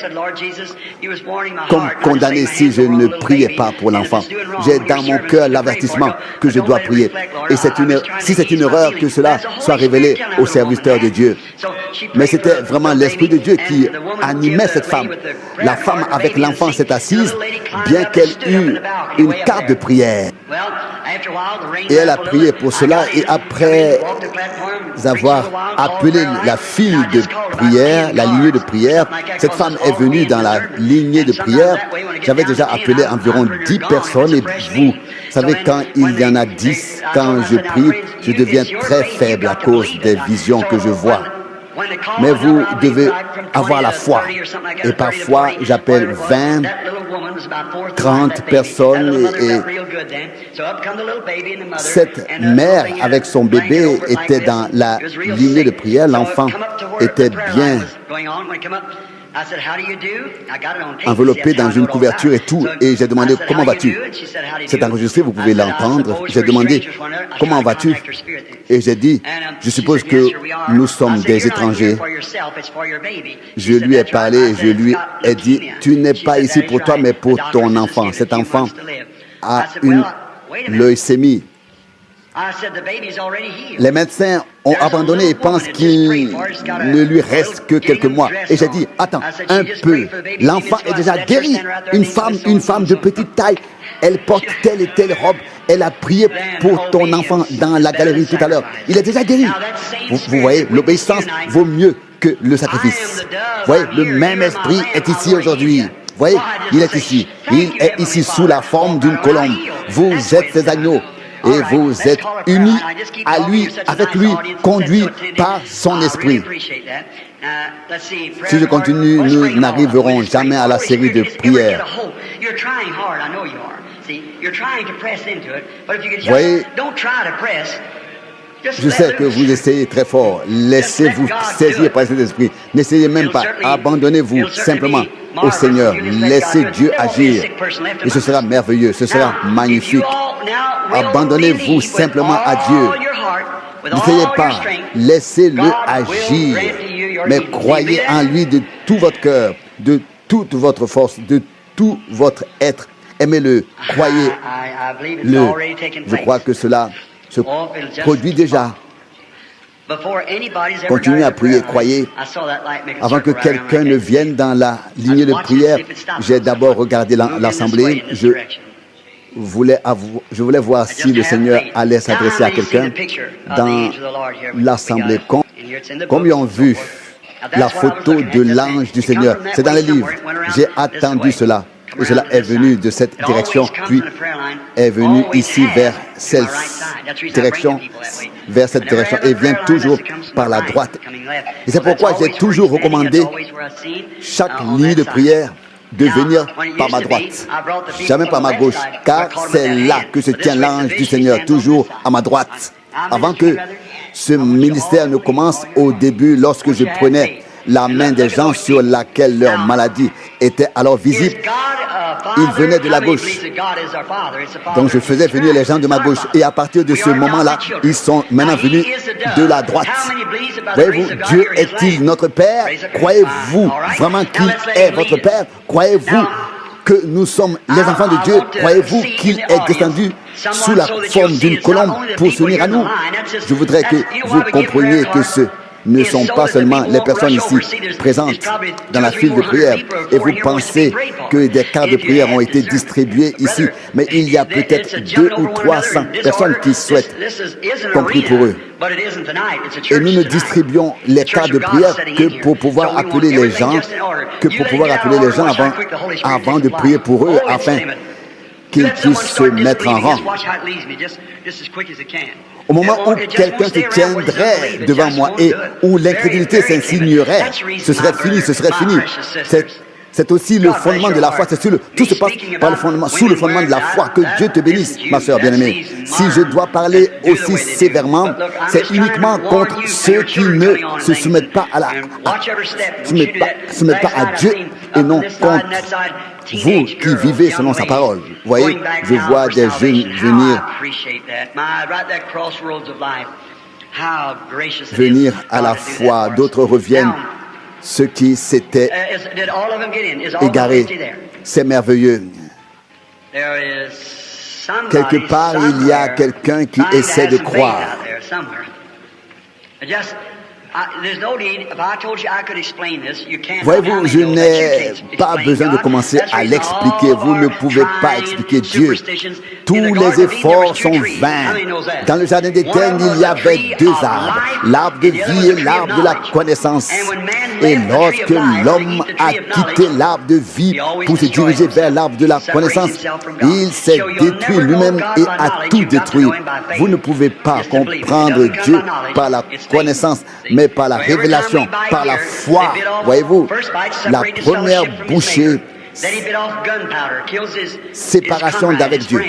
comme condamné si je ne priais pas pour l'enfant. J'ai dans mon cœur l'avertissement que je dois prier. Et si c'est une erreur, que cela soit révélé aux serviteurs de Dieu. Mais c'était vraiment l'Esprit de Dieu qui animait cette femme. La femme avec l'enfant s'est assise, bien qu'elle eût une carte de prière. Et elle a prié pour cela. Et après avoir appelé la file de prière, la lignée de prière, cette femme est venue dans la lignée de prière. J'avais déjà appelé environ 10 personnes. Et vous savez, quand il y en a 10, quand je prie, je deviens très faible à cause des visions que je vois. Mais vous devez avoir la foi. Et parfois, j'appelle 20, 30 personnes et cette mère avec son bébé était dans la lignée de prière. L'enfant était bien enveloppé dans une couverture et tout. Et j'ai demandé: comment vas-tu? C'est enregistré, vous pouvez l'entendre. J'ai demandé: comment vas-tu? Et j'ai dit: je suppose que nous sommes des étrangers. Je lui ai parlé, je lui ai dit: tu n'es pas ici pour toi, mais pour ton enfant. Cet enfant a une leucémie. Les médecins ont abandonné et pensent qu'il ne lui reste que quelques mois. Et j'ai dit: attends un peu, l'enfant est déjà guéri. Une femme de petite taille, elle porte telle et telle robe. Elle a prié pour ton enfant dans la galerie tout à l'heure. Il est déjà guéri. Vous voyez, l'obéissance vaut mieux que le sacrifice. Vous voyez, le même esprit est ici aujourd'hui. Vous voyez, il est ici. Il est ici sous la forme d'une colombe. Vous êtes ses agneaux. Et vous êtes unis à lui, avec lui, conduits par son esprit. Si je continue, nous n'arriverons jamais à la série de prières. Vous voyez, Je sais que vous essayez très fort. Laissez-vous saisir par cet esprit. N'essayez même pas. Abandonnez-vous simplement au Seigneur. Laissez Dieu agir. Et ce sera merveilleux. Ce sera magnifique. Abandonnez-vous simplement à Dieu. N'essayez pas. Laissez-le agir. Mais croyez en lui de tout votre cœur, de toute votre force, de tout votre être. Aimez-le. Croyez-le. Je crois que cela se produit déjà. Continuez à prier, croyez. Avant que quelqu'un ne vienne dans la lignée de prière, j'ai d'abord regardé l'assemblée. Je voulais voir si le Seigneur allait s'adresser à quelqu'un dans l'assemblée. Combien ont vu la photo de l'ange du Seigneur? C'est dans les livres. J'ai attendu cela. Et cela est venu de cette direction, puis est venu ici vers cette direction, et vient toujours par la droite. Et c'est pourquoi j'ai toujours recommandé chaque ligne de prière de venir par ma droite, jamais par ma gauche, car c'est là que se tient l'ange du Seigneur, toujours à ma droite. Avant que ce ministère ne commence, au début, lorsque je prenais la main des gens sur laquelle leur maladie était alors visible, ils venaient de la gauche. Donc je faisais venir les gens de ma gauche. Et à partir de ce moment-là, ils sont maintenant venus de la droite. Voyez-vous, Dieu est-il notre Père? Croyez-vous vraiment qu'il est votre Père? Croyez-vous que nous sommes les enfants de Dieu? Croyez-vous qu'il est descendu sous la forme d'une colombe pour s'unir à nous? Je voudrais que vous compreniez que ce ne sont pas seulement les personnes ici présentes dans la file de prière, et vous pensez que des cartes de prière ont été distribuées ici, mais il y a peut-être 200 ou 300 personnes qui souhaitent qu'on prie pour eux. Et nous ne distribuons les cartes de prière que pour pouvoir appeler les gens, avant de prier pour eux, afin qu'ils puissent se mettre en rang. Au moment où quelqu'un se tiendrait devant moi et où l'incrédulité s'insignerait, ce serait fini, ce serait fini. C'est aussi le fondement de la foi. Tout se passe par le fondement, sous le fondement de la foi. Que Dieu te bénisse, ma soeur bien-aimée. Si je dois parler aussi sévèrement, c'est uniquement contre ceux qui ne se soumettent pas à Dieu et non contre vous qui vivez selon sa parole. Vous voyez, je vois des jeunes venir à la foi, d'autres reviennent. Ceux qui s'étaient égarés, c'est merveilleux. Quelque part, il y a quelqu'un qui essaie de croire. Voyez-vous, je n'ai pas besoin de commencer à l'expliquer. Vous ne pouvez pas expliquer Dieu. Tous les efforts sont vains. Dans le jardin d'Éden, il y avait 2 arbres, l'arbre de vie et l'arbre de la connaissance. Et lorsque l'homme a quitté l'arbre de vie pour se diriger vers l'arbre de la connaissance, il s'est détruit lui-même et a tout détruit. Vous ne pouvez pas comprendre Dieu par la connaissance, mais par la révélation, par la foi. Voyez-vous, la première bouchée, séparation d'avec Dieu,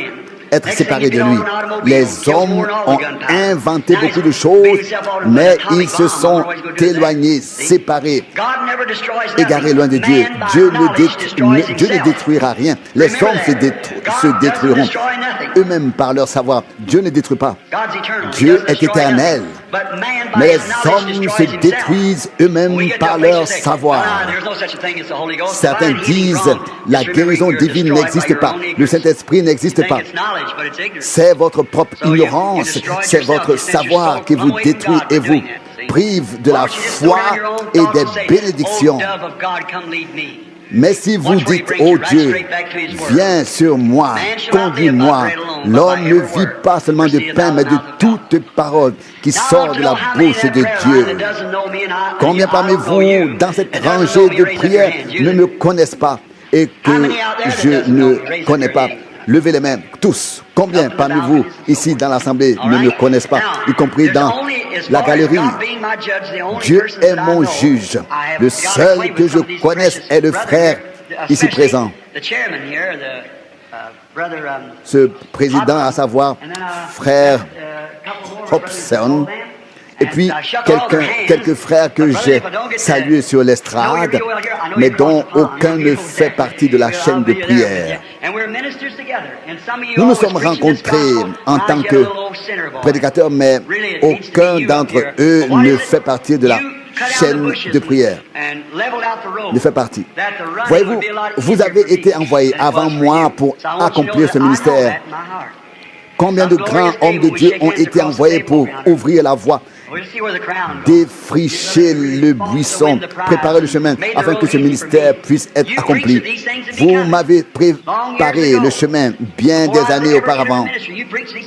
être séparé de lui. Les hommes ont inventé beaucoup de choses, mais ils se sont éloignés, séparés, égarés loin de Dieu. Dieu ne détruira rien. Les hommes se détruiront eux-mêmes par leur savoir. Dieu ne détruit pas. Dieu est éternel. Mais les hommes se détruisent eux-mêmes par leur savoir. Certains disent la guérison divine n'existe pas, le Saint-Esprit n'existe pas. C'est votre propre ignorance, c'est votre savoir qui vous détruit et vous prive de la foi et des bénédictions. Mais si vous dites, oh Dieu, viens sur moi, conduis-moi, l'homme ne vit pas seulement de pain, mais de toute parole qui sort de la bouche de Dieu. Combien parmi vous, dans cette rangée de prières, ne me connaissent pas et que je ne connais pas? Levez les mains, tous. Combien parmi vous, ici dans l'Assemblée, ne me connaissent pas, y compris dans la galerie? Dieu est mon juge. Le seul que je connaisse est le frère ici présent. Ce président, à savoir frère Hobson. Et puis, quelques frères que j'ai salués sur l'estrade, mais dont aucun ne fait partie de la chaîne de prière. Nous nous sommes rencontrés en tant que prédicateurs, mais aucun d'entre eux ne fait partie de la chaîne de prière. Ne fait partie. Voyez-vous, vous avez été envoyés avant moi pour accomplir ce ministère. Combien de grands hommes de Dieu ont été envoyés pour ouvrir la voie, défricher le buisson, préparer le chemin afin que ce ministère puisse être accompli. Vous m'avez préparé le chemin bien des années auparavant.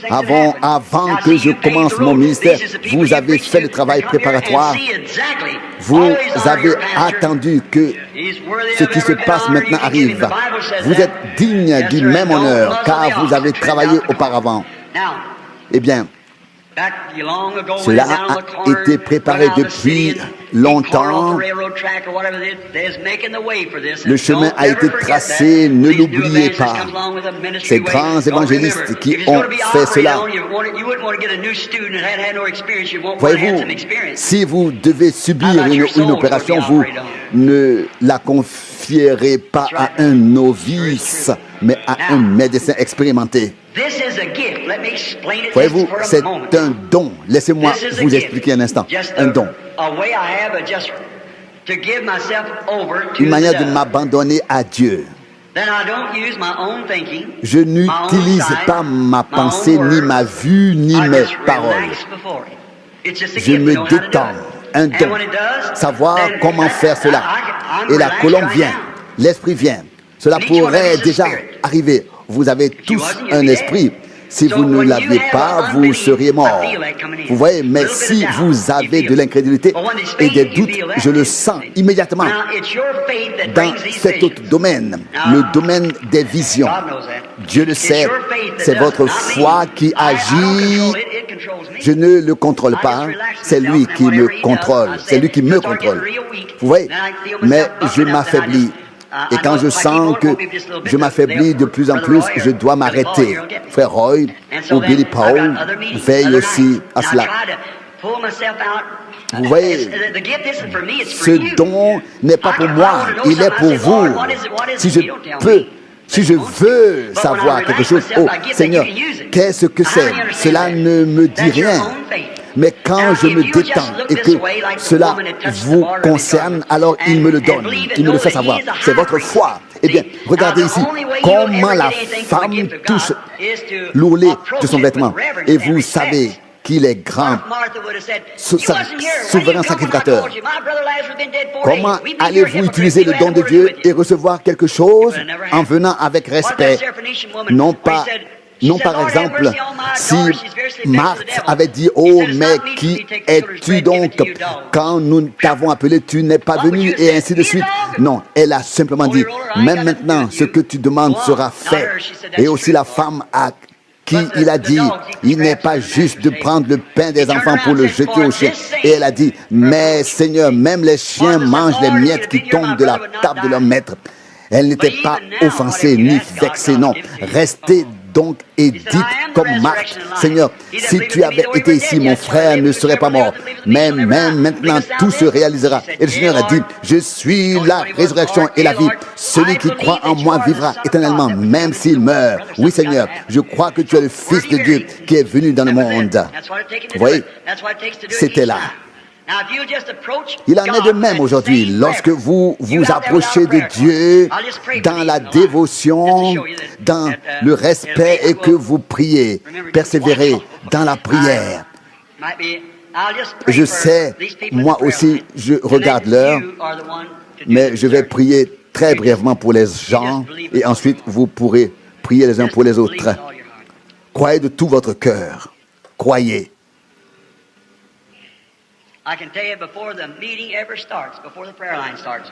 Avant que je commence mon ministère, vous avez fait le travail préparatoire. Vous avez attendu que ce qui se passe maintenant arrive. Vous êtes digne du même honneur car vous avez travaillé auparavant. Eh bien, cela a été préparé depuis longtemps. Le chemin a été tracé, ne l'oubliez pas. Ces grands évangélistes qui ont fait cela. Voyez-vous, si vous devez subir une opération, vous ne la confierez pas à un novice, mais à un médecin expérimenté. Voyez-vous, c'est un don. Laissez-moi vous expliquer un instant. Un don. Une manière de m'abandonner à Dieu. Je n'utilise pas ma pensée, ni ma vue, ni mes paroles. Je me détends. Un don. Savoir comment faire cela. Et la colombe vient. L'esprit vient. Cela pourrait déjà arriver. Vous avez tous un esprit. Si vous ne l'aviez pas, vous seriez mort. Vous voyez, mais si vous avez de l'incrédulité et des doutes, je le sens immédiatement. Dans cet autre domaine, le domaine des visions, Dieu le sait, c'est votre foi qui agit. Je ne le contrôle pas, c'est lui qui me contrôle, c'est lui qui me contrôle. Vous voyez, mais je m'affaiblis. Et quand je sens que je m'affaiblis de plus en plus, je dois m'arrêter. Frère Roy ou Billy Paul veillent aussi à cela. Vous voyez, ce don n'est pas pour moi, il est pour vous. Si je veux savoir quelque chose, oh Seigneur, qu'est-ce que c'est? Cela ne me dit rien. Mais quand je me détends et que cela vous concerne, alors il me le donne, il me le fait savoir. C'est votre foi. Eh bien, regardez ici comment la femme touche l'ourlet de son vêtement. Et vous savez qu'il est grand, souverain sacrificateur. Comment allez-vous utiliser le don de Dieu et recevoir quelque chose en venant avec respect? Non, par exemple, si Marthe avait dit « Oh, mais qui es-tu donc? Quand nous t'avons appelé, tu n'es pas venu, et ainsi de suite. » Non, elle a simplement dit « Même maintenant, ce que tu demandes sera fait. » Et aussi la femme à qui il a dit « Il n'est pas juste de prendre le pain des enfants pour le jeter aux chiens. » Et elle a dit « Mais Seigneur, même les chiens mangent les miettes qui tombent de la table de leur maître. » Elle n'était pas offensée ni vexée, non. Restez donc et dites comme Marthe, Seigneur, si tu avais été ici, mon frère ne serait pas mort. Mais même maintenant, tout se réalisera. Et le Seigneur a dit, je suis la résurrection et la vie. Celui qui croit en moi vivra éternellement, même s'il meurt. Oui, Seigneur, je crois que tu es le Fils de Dieu qui est venu dans le monde. Vous voyez, c'était là. Il en est de même aujourd'hui. Lorsque vous vous approchez de Dieu dans la dévotion, dans le respect et que vous priez, persévérez dans la prière. Je sais, moi aussi, je regarde l'heure, mais je vais prier très brièvement pour les gens et ensuite vous pourrez prier les uns pour les autres. Croyez de tout votre cœur. Croyez. I can tell you before the meeting ever starts, before the prayer line starts.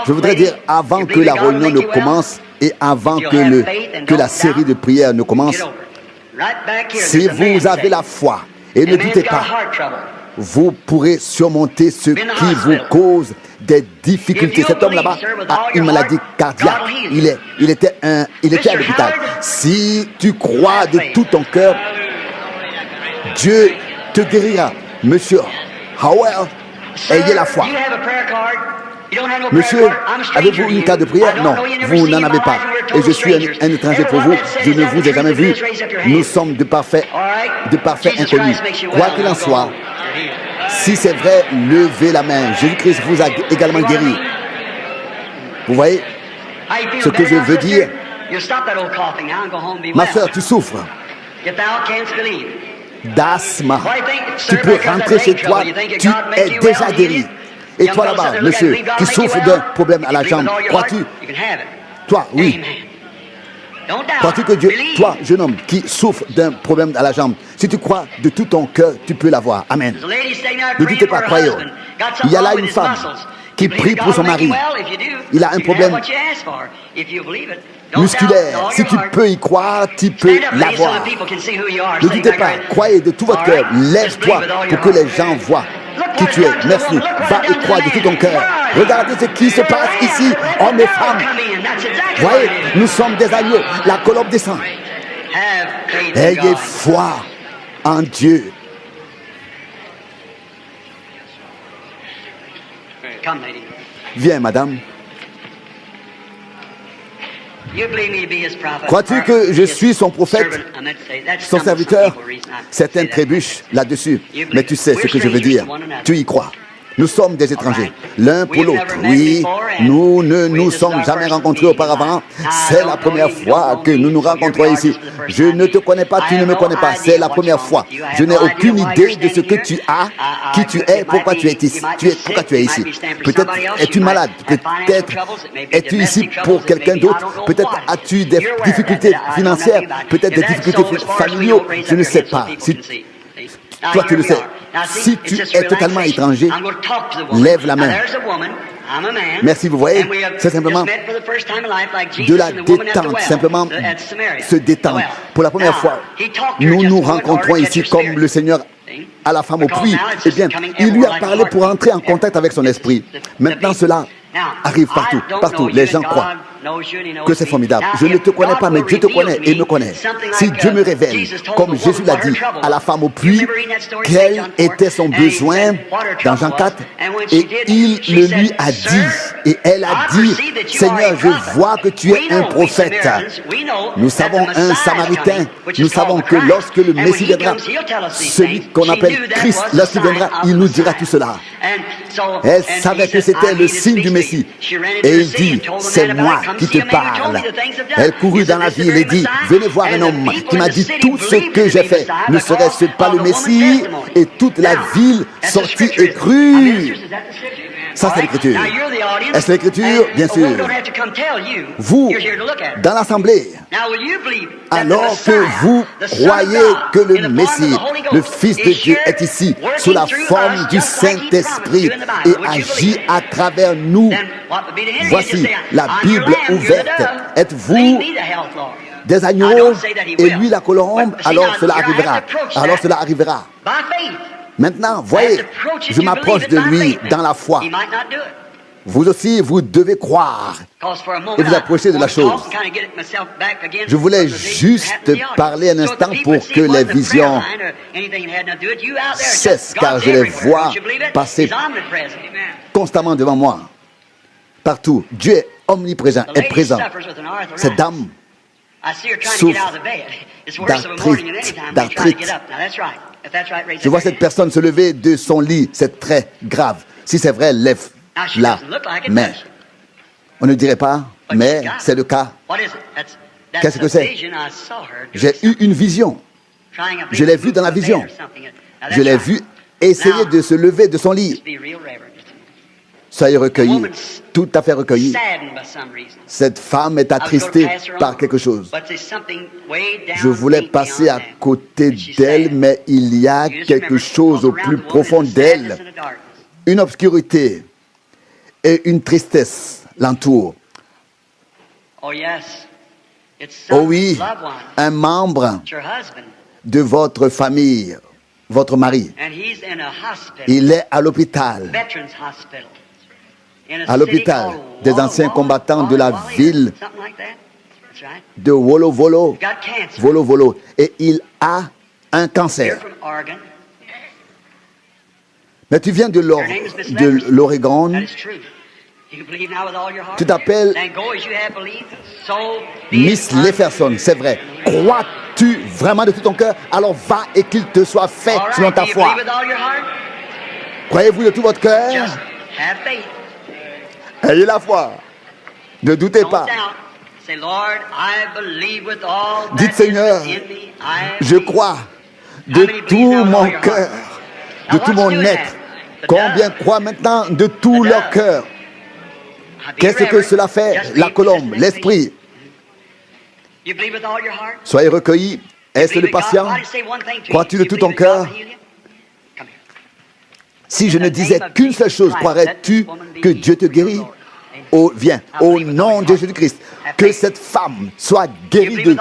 Je voudrais dire, avant que la réunion ne commence et avant que la série de prières ne commence, si vous avez la foi et ne doutez pas, vous pourrez surmonter ce qui vous cause des difficultés. Cet homme là-bas a une maladie cardiaque. Il était à l'hôpital. Si tu crois de tout ton cœur, Dieu te guérira. Monsieur Howell, ayez la foi. Monsieur, avez-vous une carte de prière? Non, vous n'en avez pas. Et je suis un étranger pour vous. Je ne vous ai jamais vu. Nous sommes de parfaits inconnus. Quoi qu'il en soit, si c'est vrai, levez la main. Jésus-Christ vous a également guéri. Vous voyez ce que je veux dire? Ma soeur, tu souffres d'asthme. Tu peux rentrer chez toi. Tu es déjà guéri. Et toi là-bas, monsieur, qui souffre d'un problème à la jambe, crois-tu? Toi, oui. Crois-tu que Dieu, toi, jeune homme, qui souffre d'un problème à la jambe, si tu crois de tout ton cœur, tu peux l'avoir. Amen. Ne doutez pas, croyez. Il y a là une femme qui prie pour son mari. Il a un problème musculaire. Si tu peux y croire, tu peux l'avoir. Ne doutez pas, croyez de tout votre cœur. Lève-toi pour que les gens voient qui tu es. Merci. Va et crois de tout ton cœur. Regardez ce qui se passe ici, hommes et femmes. Voyez, nous sommes des agneaux. La colombe descend. Ayez foi en Dieu. Viens, madame. Crois-tu que je suis son prophète, son serviteur? Certains trébuchent là-dessus, mais tu sais ce que je veux dire. Tu y crois. Nous sommes des étrangers, l'un pour l'autre. Oui, nous ne nous sommes jamais rencontrés auparavant. C'est la première fois que nous nous rencontrons ici. Je ne te connais pas, tu ne me connais pas. C'est la première fois. Je n'ai aucune idée de ce que tu as, qui tu es, pourquoi tu es ici. Pourquoi tu es ici. Peut-être es-tu malade, peut-être es-tu ici pour quelqu'un d'autre, peut-être as-tu des difficultés financières, peut-être des difficultés familiales, je ne sais pas. Si toi, tu le sais. Si tu es totalement étranger, lève la main. Merci, vous voyez, c'est simplement de la détente, simplement se détendre. Pour la première fois, nous nous rencontrons ici comme le Seigneur à la femme au puits. Eh bien, il lui a parlé pour entrer en contact avec son esprit. Maintenant, cela arrive partout, partout. Les gens croient que c'est formidable. Je ne te connais pas, mais Dieu te connaît et me connaît. Si Dieu me révèle, comme Jésus l'a dit à la femme au puits, quel était son besoin dans Jean 4, et il le lui a dit, et elle a dit, Seigneur, je vois que tu es un prophète. Nous savons un Samaritain, nous savons que lorsque le Messie viendra, celui qu'on appelle Christ, lorsqu'il viendra, il nous dira tout cela. Elle savait que c'était le signe du Messie. Et il dit, c'est moi qui te parle. Elle courut dans la ville et dit, venez voir un homme qui m'a dit tout ce que j'ai fait. Ne serait-ce pas le Messie? Et toute la ville sortit et crut. Ça, c'est l'écriture. Est-ce l'écriture? Bien sûr. Vous, dans l'assemblée, alors que vous croyez que le Messie, le Fils de Dieu, est ici, sous la forme du Saint-Esprit, et agit à travers nous, voici la Bible ouverte. Êtes-vous des agneaux et lui la colombe? Alors cela arrivera. Alors cela arrivera. Maintenant, voyez, je m'approche de lui dans la foi. Vous aussi, vous devez croire et vous approcher de la chose. Je voulais juste parler un instant pour que les visions cessent, car je les vois passer constamment devant moi. Partout. Dieu est omniprésent, est présent. Cette dame souffre d'arthrite. Je vois cette personne se lever de son lit, c'est très grave. Si c'est vrai, lève-la. Mais, on ne dirait pas, mais c'est le cas. Qu'est-ce que c'est? J'ai eu une vision. Je l'ai vue dans la vision. Je l'ai vue essayer de se lever de son lit. Soyez recueillis, tout à fait recueillis. Cette femme est attristée par quelque chose. Je voulais passer à côté d'elle, mais il y a quelque chose au plus profond d'elle. Une obscurité et une tristesse l'entourent. Oh oui, un membre de votre famille, votre mari. Il est à l'hôpital. À l'hôpital des anciens combattants de la ville de Wolo Wolo. Et il a un cancer. You're from Oregon. Mais tu viens de Your name is Miss de Leverson. l'Oregon. That is true. You believe now with all your heart. Tu t'appelles Then go as you have believed. So be Miss it unto Leverson, you. c'est vrai. Crois-tu vraiment de tout ton cœur? Alors va et qu'il te soit fait All selon right, ta do you foi. believe with all your heart? Croyez-vous de tout votre cœur? Just have faith. Ayez la foi. Ne doutez Don't pas. doubt. Say, Lord, I believe with all that Dites, Seigneur, is in me. I je believe. crois de tout mon cœur, de tout mon être. Combien croient maintenant de tout leur cœur? Qu'est-ce que cela fait? La colombe, l'esprit. You believe with all your heart? Soyez recueillis. Est-ce le patient? Crois-tu de tout ton cœur? Si je ne disais qu'une seule chose, croirais-tu que Dieu te guérit? Oh, viens, au nom de Jésus-Christ, que cette femme soit guérie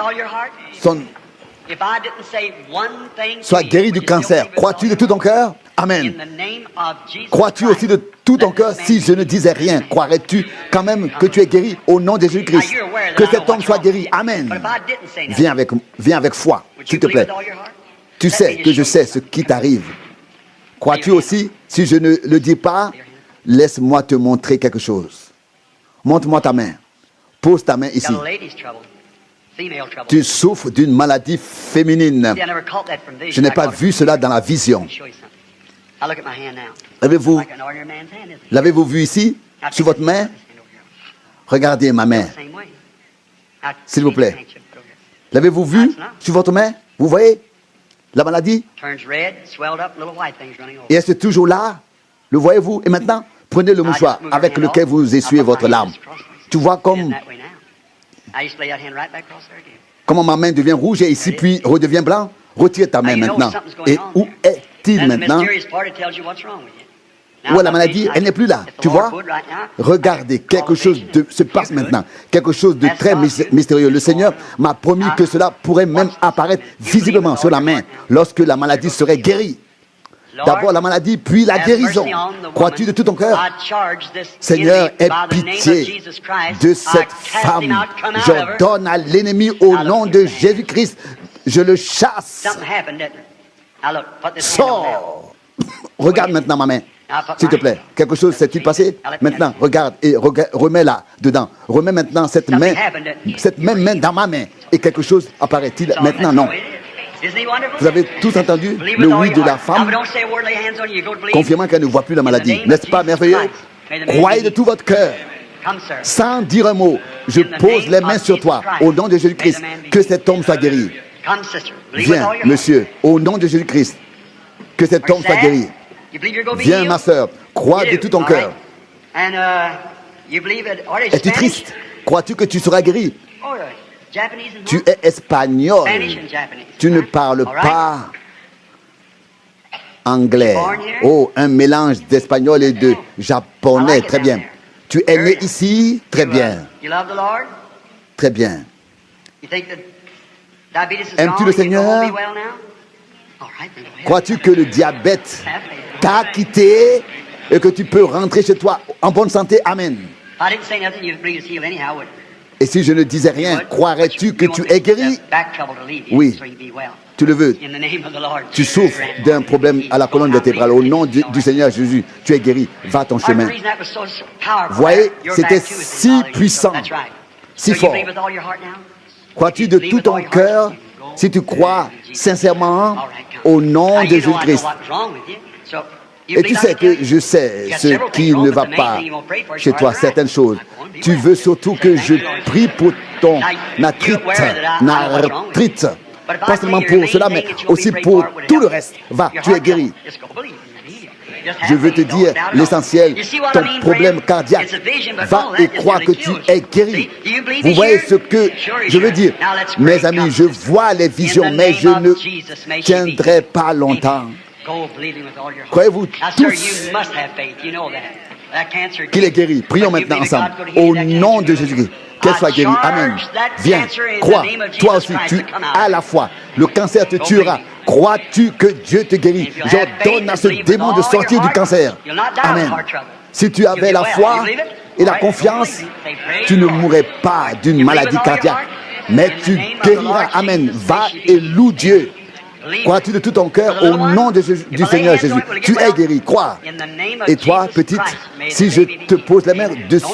soit guérie du cancer. Crois-tu de tout ton cœur? Amen. Crois-tu aussi de tout ton cœur? Si je ne disais rien, croirais-tu quand même que tu es guéri au nom de Jésus-Christ? Que cet homme soit guéri. Amen. Viens avec foi, s'il te plaît. Tu sais que je sais ce qui t'arrive. Crois-tu aussi? Si je ne le dis pas, laisse-moi te montrer quelque chose. Montre-moi ta main. Pose ta main ici. Tu souffres d'une maladie féminine. Je n'ai pas vu cela dans la vision. L'avez-vous vu ici, sur votre main? Regardez ma main, s'il vous plaît. L'avez-vous vu sur votre main? Vous voyez la maladie? Et est-ce toujours là? Le voyez-vous? Et maintenant, prenez le mouchoir avec lequel vous essuyez votre larme. Tu vois comment ma main devient rouge et ici puis redevient blanc? Retire ta main maintenant. Et où est-il maintenant? Où est la maladie? Elle n'est plus là. Tu vois? Regardez, quelque chose se passe maintenant. Quelque chose de très mystérieux. Le Seigneur m'a promis que cela pourrait même apparaître visiblement sur la main lorsque la maladie serait guérie. D'abord la maladie, puis la guérison. Crois-tu de tout ton cœur? Seigneur, aie pitié de cette femme. J'ordonne à l'ennemi au nom de Jésus-Christ. Je le chasse. Sors. Regarde maintenant ma main. S'il te plaît, quelque chose s'est-il passé? Maintenant, regarde et remets-la dedans. Remets maintenant cette même main dans ma main. Et quelque chose apparaît-il maintenant? Non. Vous avez tous entendu le oui de la femme, confirmant qu'elle ne voit plus la maladie. N'est-ce pas merveilleux? Croyez de tout votre cœur, sans dire un mot. Je pose les mains sur toi, au nom de Jésus-Christ, que cet homme soit guéri. Viens, monsieur, au nom de Jésus-Christ, que cet homme soit guéri. Viens, ma soeur, crois de tout ton cœur. Es-tu triste? Crois-tu que tu seras guéri? Tu es espagnol. Tu ne parles pas anglais. Oh, un mélange d'espagnol et de japonais. Très bien. Tu es né ici? Très bien. Très bien. Aimes-tu le Seigneur? Crois-tu que le diabète t'a quitté et que tu peux rentrer chez toi en bonne santé? Amen. Et si je ne disais rien, croirais-tu que tu es guéri? Oui, tu le veux. Tu souffres d'un problème à la colonne vertébrale. Au nom du Seigneur Jésus, tu es guéri. Va ton chemin. Voyez, c'était si puissant, si fort. Crois-tu de tout ton cœur? Si tu crois sincèrement au nom de Jésus-Christ. Et tu sais que je sais ce qui ne va pas chez toi, certaines choses. Tu veux surtout que je prie pour ton arthrite. Pas seulement pour cela, mais aussi pour tout le reste. Va, tu es guéri. Je veux te dire l'essentiel, ton problème cardiaque. Va et crois que tu es guéri. Vous voyez ce que je veux dire? Mes amis, je vois les visions, mais je ne tiendrai pas longtemps. Croyez-vous tous qu'il est guéri? Prions maintenant ensemble. Au nom de Jésus-Christ, qu'elle soit guérie. Amen. Viens, crois. Toi aussi, tu as la foi. Le cancer te tuera. Crois-tu que Dieu te guérit? J'ordonne à ce démon de sortir du cancer. Amen. Si tu avais la foi et la confiance, tu ne mourrais pas d'une maladie cardiaque. Mais tu guériras. Amen. Va et loue Dieu. Crois-tu de tout ton cœur au nom de du Seigneur Jésus? Tu es guéri, crois. Et toi, petite, si je te pose la main dessus,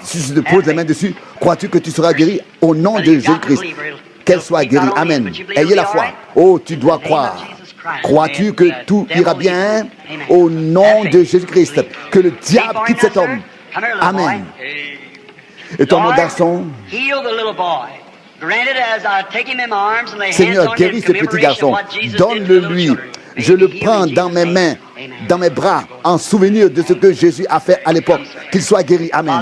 si je te pose la main dessus, crois-tu que tu seras guéri au nom de Jésus-Christ? Qu'elle soit guérie. Amen. Ayez la foi. Oh, tu dois croire. Crois-tu que tout ira bien au nom de Jésus-Christ? Que le diable quitte cet homme. Amen. Et ton mon garçon, Seigneur, guéris ce petit garçon. Donne-le lui. Je le prends dans mes mains, dans mes bras, en souvenir de ce que Jésus a fait à l'époque. Qu'il soit guéri. Amen.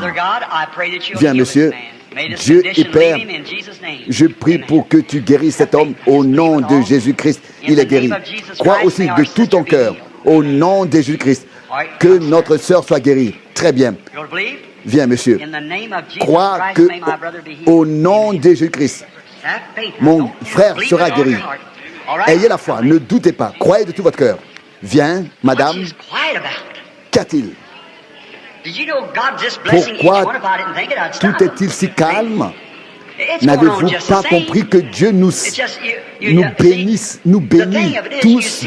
Viens, monsieur. Dieu et Père, je prie pour que tu guérisses cet homme au nom de Jésus-Christ. Il est guéri. Crois aussi de tout ton cœur au nom de Jésus-Christ que notre sœur soit guérie. Très bien. Viens, monsieur. Crois que au nom de Jésus-Christ, mon frère sera guéri. Ayez la foi, ne doutez pas. Croyez de tout votre cœur. Viens, madame. Qu'a-t-il? Pourquoi tout est-il si calme? N'avez-vous pas compris que Dieu nous bénit tous,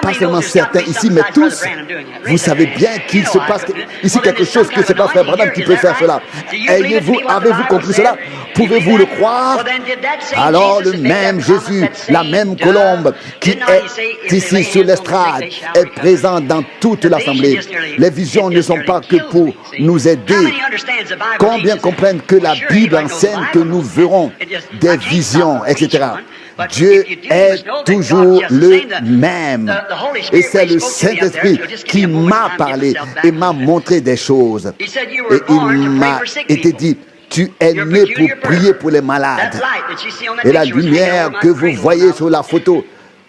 pas seulement certains ici, mais tous? Vous savez bien qu'il se passe ici quelque chose, que ce n'est pas Frère Branham qui peut faire cela. Avez-vous compris cela? Pouvez-vous le croire? Alors le même Jésus, la même colombe qui est ici sur l'estrade, est présent dans toute l'assemblée. Les visions ne sont pas que pour nous aider. Combien comprennent que la Bible enseigne que nous verrons des visions, etc. Dieu est toujours le même. Et c'est le Saint-Esprit qui m'a parlé et m'a montré des choses. Et il m'a été dit, tu es né pour prier pour les malades. Et la lumière que vous voyez sur la photo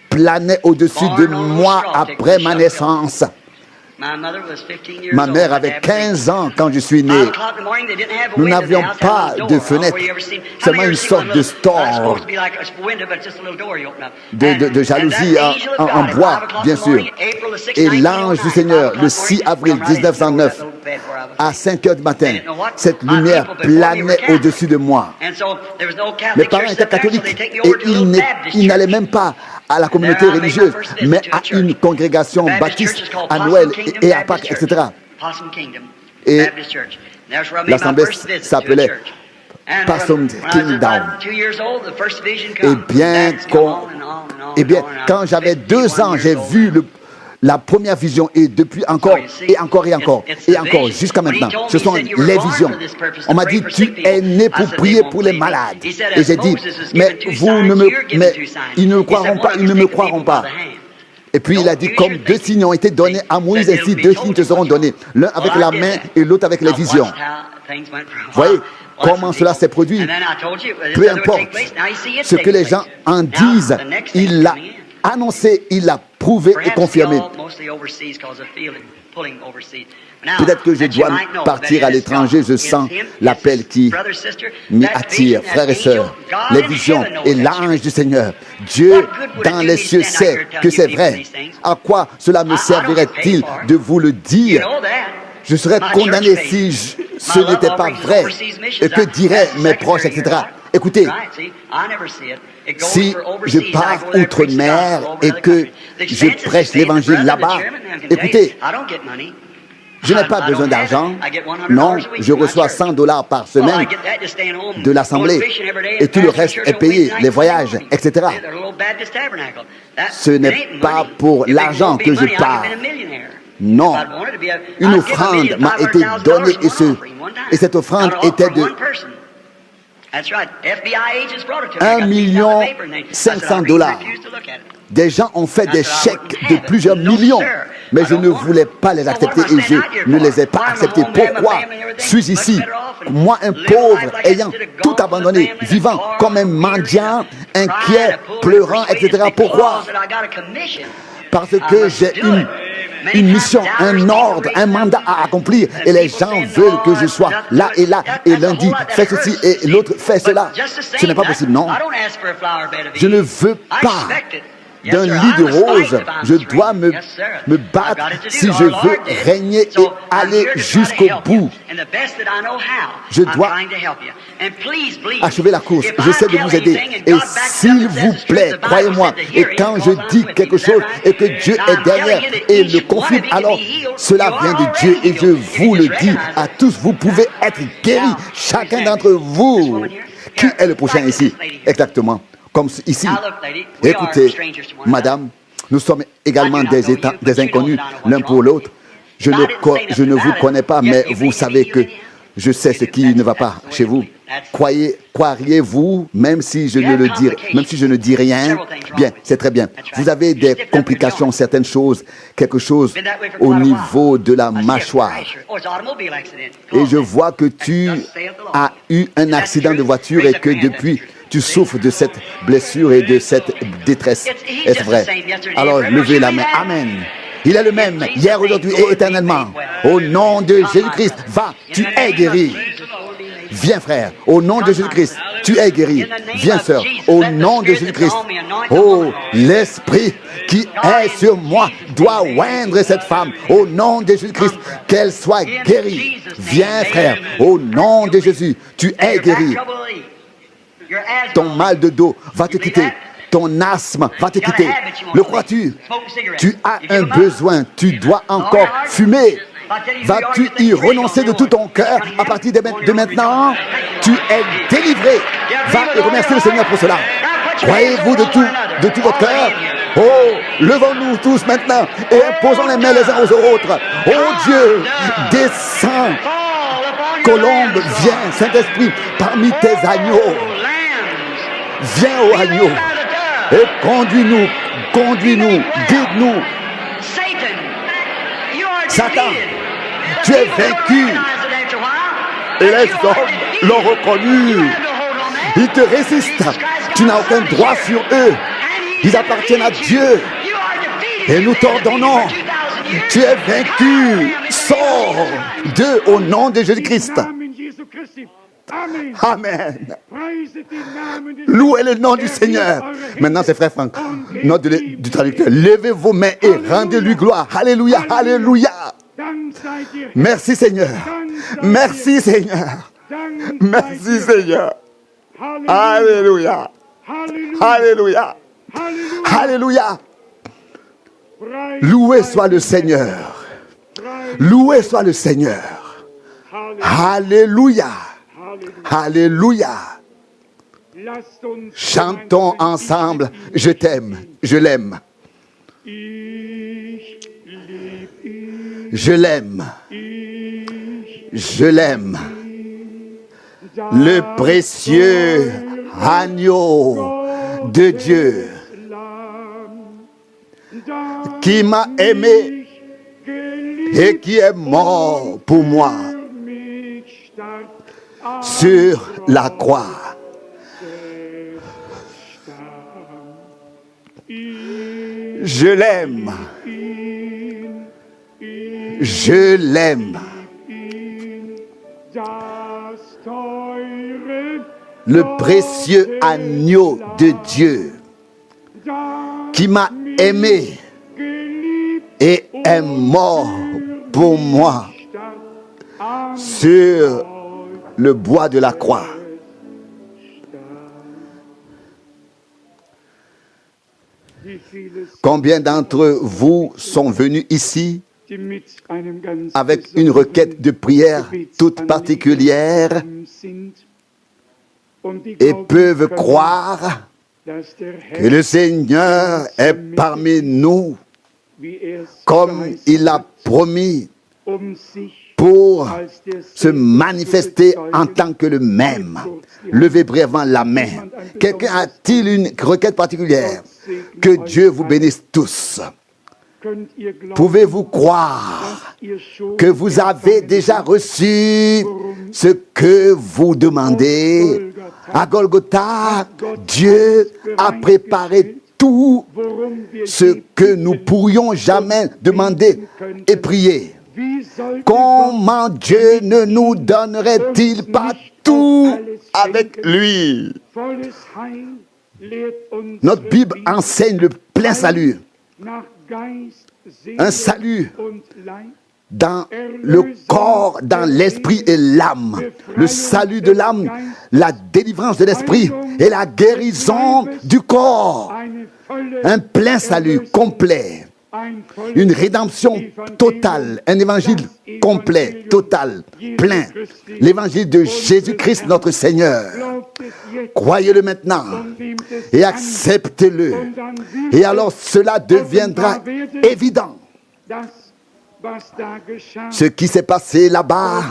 planait au-dessus de moi après ma naissance. Ma mère avait 15 ans quand je suis né. Nous n'avions pas de fenêtre, seulement une sorte de store, de jalousie en bois, bien sûr. Et l'ange du Seigneur, le 6 avril 1909, à 5 heures du matin, cette lumière planait au-dessus de moi. Mes parents étaient catholiques et ils n'allaient même pas à la communauté religieuse, mais à une congrégation baptiste à Noël et à Pâques, etc. Et l'assemblée s'appelait Possum Kingdom. Eh bien, quand j'avais 2 ans, j'ai vu la première vision, et depuis encore, et encore, et encore, et encore, jusqu'à maintenant. Ce sont les visions. On m'a dit, tu es né pour prier pour les malades. Et j'ai dit, mais ils ne me croiront pas, ils ne me croiront pas. Et puis il a dit, comme 2 signes ont été donnés à Moïse, ainsi 2 signes te seront donnés. L'un avec la main et l'autre avec les visions. Vous voyez comment cela s'est produit? Peu importe ce que les gens en disent, il l'a annoncé, il l'a prouvé et confirmé. Peut-être que je dois partir à l'étranger, je sens l'appel qui m'y attire. Frères et sœurs, les visions et l'ange du Seigneur, Dieu dans les cieux sait que c'est vrai. À quoi cela me servirait-il de vous le dire? Je serais condamné si ce n'était pas vrai. Et que diraient mes proches, etc. Écoutez, si je pars outre-mer et que je prêche l'évangile là-bas, écoutez, je n'ai pas besoin d'argent. Non, je reçois $100 par semaine de l'Assemblée et tout le reste est payé, les voyages, etc. Ce n'est pas pour l'argent que je pars. Non, une offrande m'a été donnée et cette offrande était de $1,500,000. Des gens ont fait des chèques de plusieurs millions, mais je ne voulais pas les accepter et je ne les ai pas acceptés. Pourquoi suis-je ici, moi un pauvre, ayant tout abandonné, vivant comme un mendiant, inquiet, pleurant, etc. Pourquoi? Parce que j'ai une mission, un ordre, un mandat à accomplir et les gens veulent que je sois là et l'un dit fais ceci et l'autre fait cela. Ce n'est pas possible, non. Je ne veux pas d'un lit de rose. Je dois me battre si je veux régner et aller jusqu'au bout. Je dois achever la course. J'essaie de vous aider. Et s'il vous plaît, croyez-moi, et quand je dis quelque chose et que Dieu est derrière et le confirme, alors cela vient de Dieu. Et je vous le dis à tous, vous pouvez être guéris, chacun d'entre vous. Qui est le prochain ici? Exactement. Comme ici. Écoutez, madame, nous sommes également des inconnus l'un pour l'autre. Je ne vous connais pas, mais vous savez que je sais ce qui ne va pas chez vous. Croiriez-vous, même si je ne dis rien, bien, c'est très bien. Vous avez des complications, certaines choses, quelque chose au niveau de la mâchoire. Et je vois que tu as eu un accident de voiture et que depuis, tu souffres de cette blessure et de cette détresse. Est-ce vrai? Alors, levez la main. Amen. Il est le même, hier, aujourd'hui et éternellement. Au nom de Jésus-Christ, va, tu es guéri. Viens, frère, au nom de Jésus-Christ, tu es guéri. Viens, sœur, au nom de Jésus-Christ. Oh, l'Esprit qui est sur moi doit oindre cette femme. Au nom de Jésus-Christ, qu'elle soit guérie. Viens, frère, au nom de Jésus, tu es guéri. Ton mal de dos va te quitter. Ton asthme va te quitter. Le crois-tu? Tu as un besoin. Tu dois encore fumer. Vas-tu y renoncer de tout ton cœur à partir de maintenant? Tu es délivré. Va et remercier le Seigneur pour cela. Croyez-vous de tout votre cœur? Oh, levons-nous tous maintenant et imposons les mains les uns aux autres. Oh Dieu, descends. Colombe, viens, Saint-Esprit, parmi tes agneaux. Viens au agneau et conduis-nous, guide-nous. Satan, tu es vaincu. Et les hommes l'ont reconnu. Ils te résistent. Tu n'as aucun droit sur eux. Ils appartiennent à Dieu. Et nous t'ordonnons. Tu es vaincu. Sors d'eux au nom de Jésus-Christ. Amen. Louez le nom du Seigneur. Maintenant, c'est frère Franck, note du traducteur. Levez vos mains et rendez-lui gloire. Alléluia, alléluia. Merci Seigneur. Merci Seigneur. Merci Seigneur. Alléluia. Alléluia. Alléluia. Loué soit le Seigneur. Loué soit le Seigneur. Alléluia. Alléluia. Chantons ensemble. Je t'aime. Je l'aime. Je l'aime. Je l'aime. Le précieux agneau de Dieu qui m'a aimé et qui est mort pour moi sur la croix. Je l'aime. Je l'aime. Le précieux agneau de Dieu qui m'a aimé et est mort pour moi sur le bois de la croix. Combien d'entre vous sont venus ici avec une requête de prière toute particulière et peuvent croire que le Seigneur est parmi nous comme il l'a promis pour se manifester en tant que le même. Levez brièvement la main. Quelqu'un a-t-il une requête particulière? Que Dieu vous bénisse tous. Pouvez-vous croire que vous avez déjà reçu ce que vous demandez? À Golgotha, Dieu a préparé tout ce que nous pourrions jamais demander et prier. Comment Dieu ne nous donnerait-il pas tout avec lui? Notre Bible enseigne le plein salut. Un salut dans le corps, dans l'esprit et l'âme. Le salut de l'âme, la délivrance de l'esprit et la guérison du corps. Un plein salut complet. Une rédemption totale. Un évangile complet, total, plein. L'évangile de Jésus-Christ notre Seigneur. Croyez-le maintenant et acceptez-le. Et alors cela deviendra évident. Ce qui s'est passé là-bas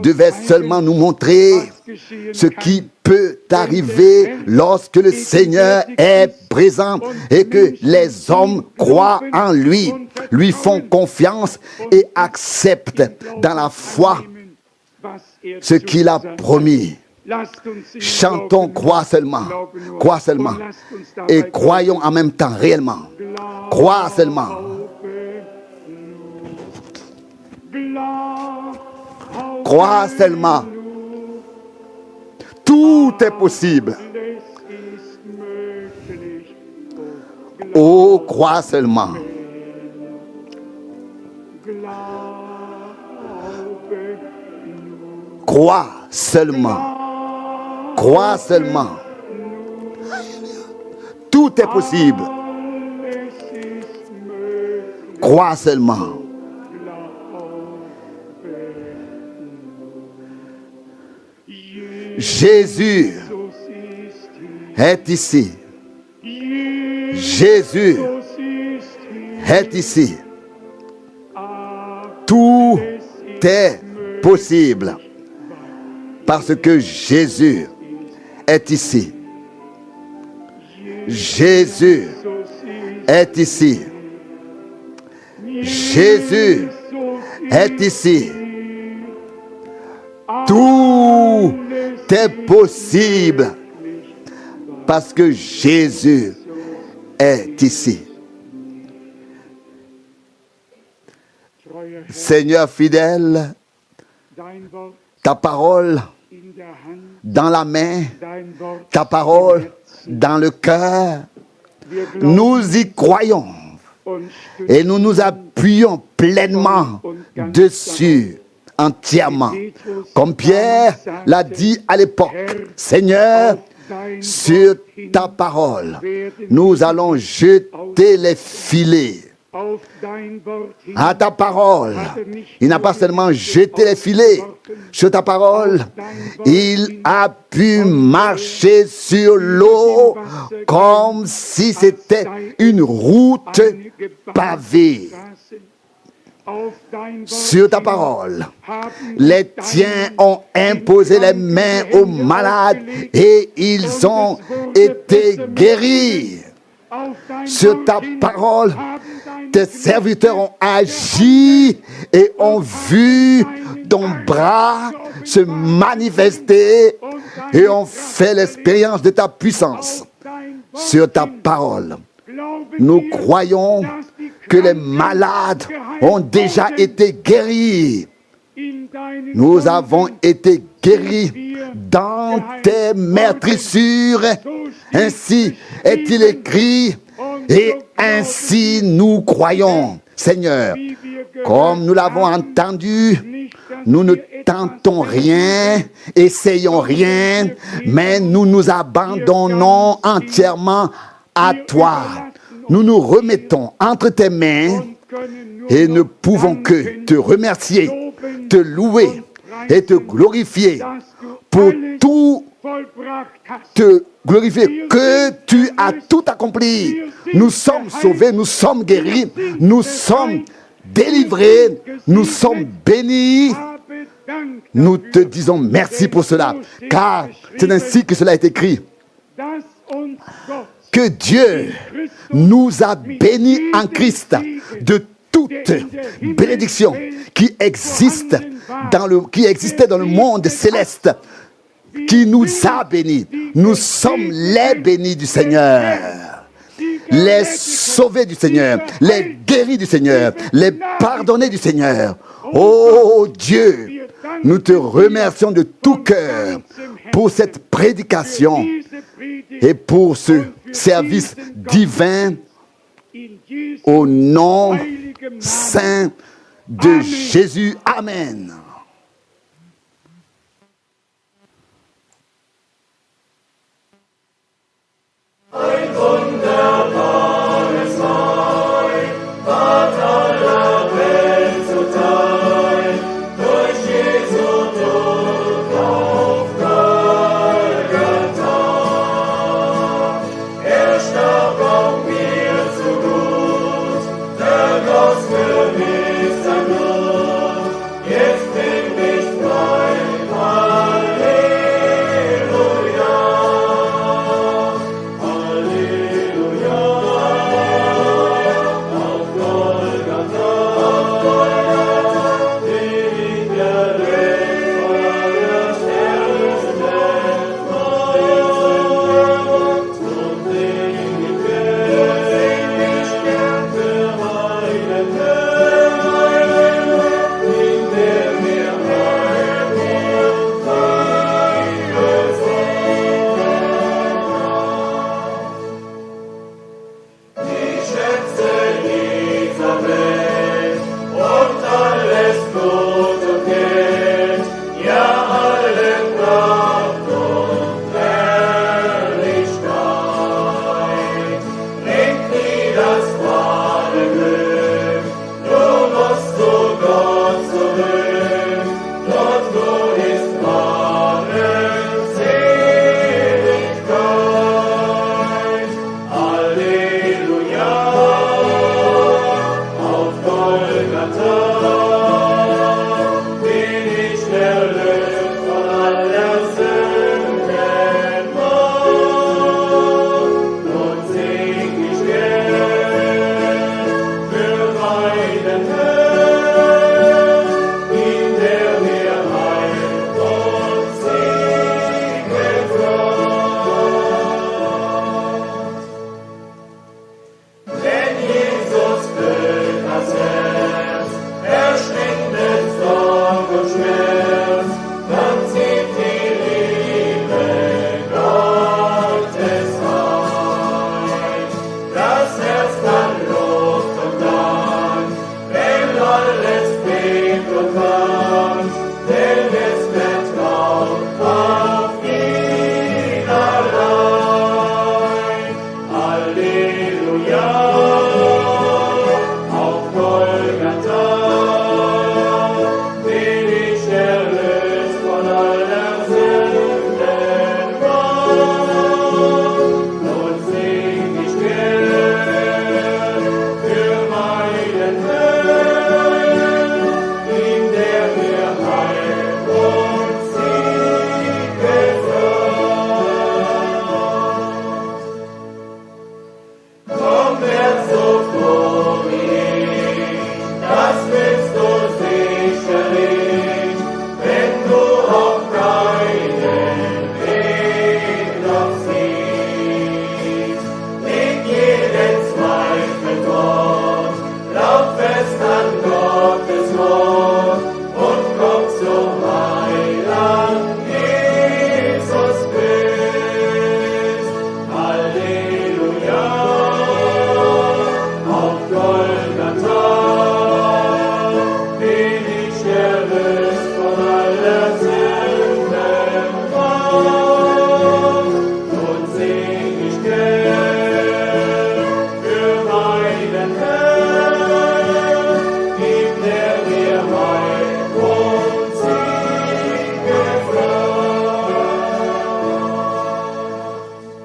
devait seulement nous montrer ce qui peut arriver lorsque le Seigneur est présent et que les hommes croient en lui, lui font confiance et acceptent dans la foi ce qu'il a promis. Chantons, crois seulement, et croyons en même temps, réellement. Crois seulement. Crois seulement. Tout est possible. Oh, crois seulement. Crois seulement. Crois seulement. Tout est possible. Crois seulement. Jésus est ici. Jésus est ici. Tout est possible parce que Jésus est ici. Jésus est ici. Jésus est ici. Tout est possible parce que Jésus est ici. Seigneur fidèle, ta parole dans la main, ta parole dans le cœur, nous y croyons et nous nous appuyons pleinement dessus. Entièrement, comme Pierre l'a dit à l'époque, Seigneur, sur ta parole, nous allons jeter les filets. À ta parole, il n'a pas seulement jeté les filets, sur ta parole, il a pu marcher sur l'eau comme si c'était une route pavée. Sur ta parole, les tiens ont imposé les mains aux malades et ils ont été guéris. Sur ta parole, tes serviteurs ont agi et ont vu ton bras se manifester et ont fait l'expérience de ta puissance. Sur ta parole, nous croyons que les malades ont déjà été guéris. Nous avons été guéris dans tes meurtrissures. Ainsi est-il écrit, et ainsi nous croyons. Seigneur, comme nous l'avons entendu, nous ne tentons rien, essayons rien, mais nous nous abandonnons entièrement à toi. Nous nous remettons entre tes mains et ne pouvons que te remercier, te louer et te glorifier pour tout, te glorifier que tu as tout accompli. Nous sommes sauvés, nous sommes guéris, nous sommes délivrés, nous sommes bénis. Nous te disons merci pour cela, car c'est ainsi que cela est écrit. Que Dieu nous a bénis en Christ de toute bénédiction qui existait dans le monde céleste, qui nous a bénis. Nous sommes les bénis du Seigneur, les sauvés du Seigneur, les guéris du Seigneur, les pardonnés du Seigneur. Oh Dieu, nous te remercions de tout cœur pour cette prédication et pour ce service divin au nom saint de Jésus. Amen.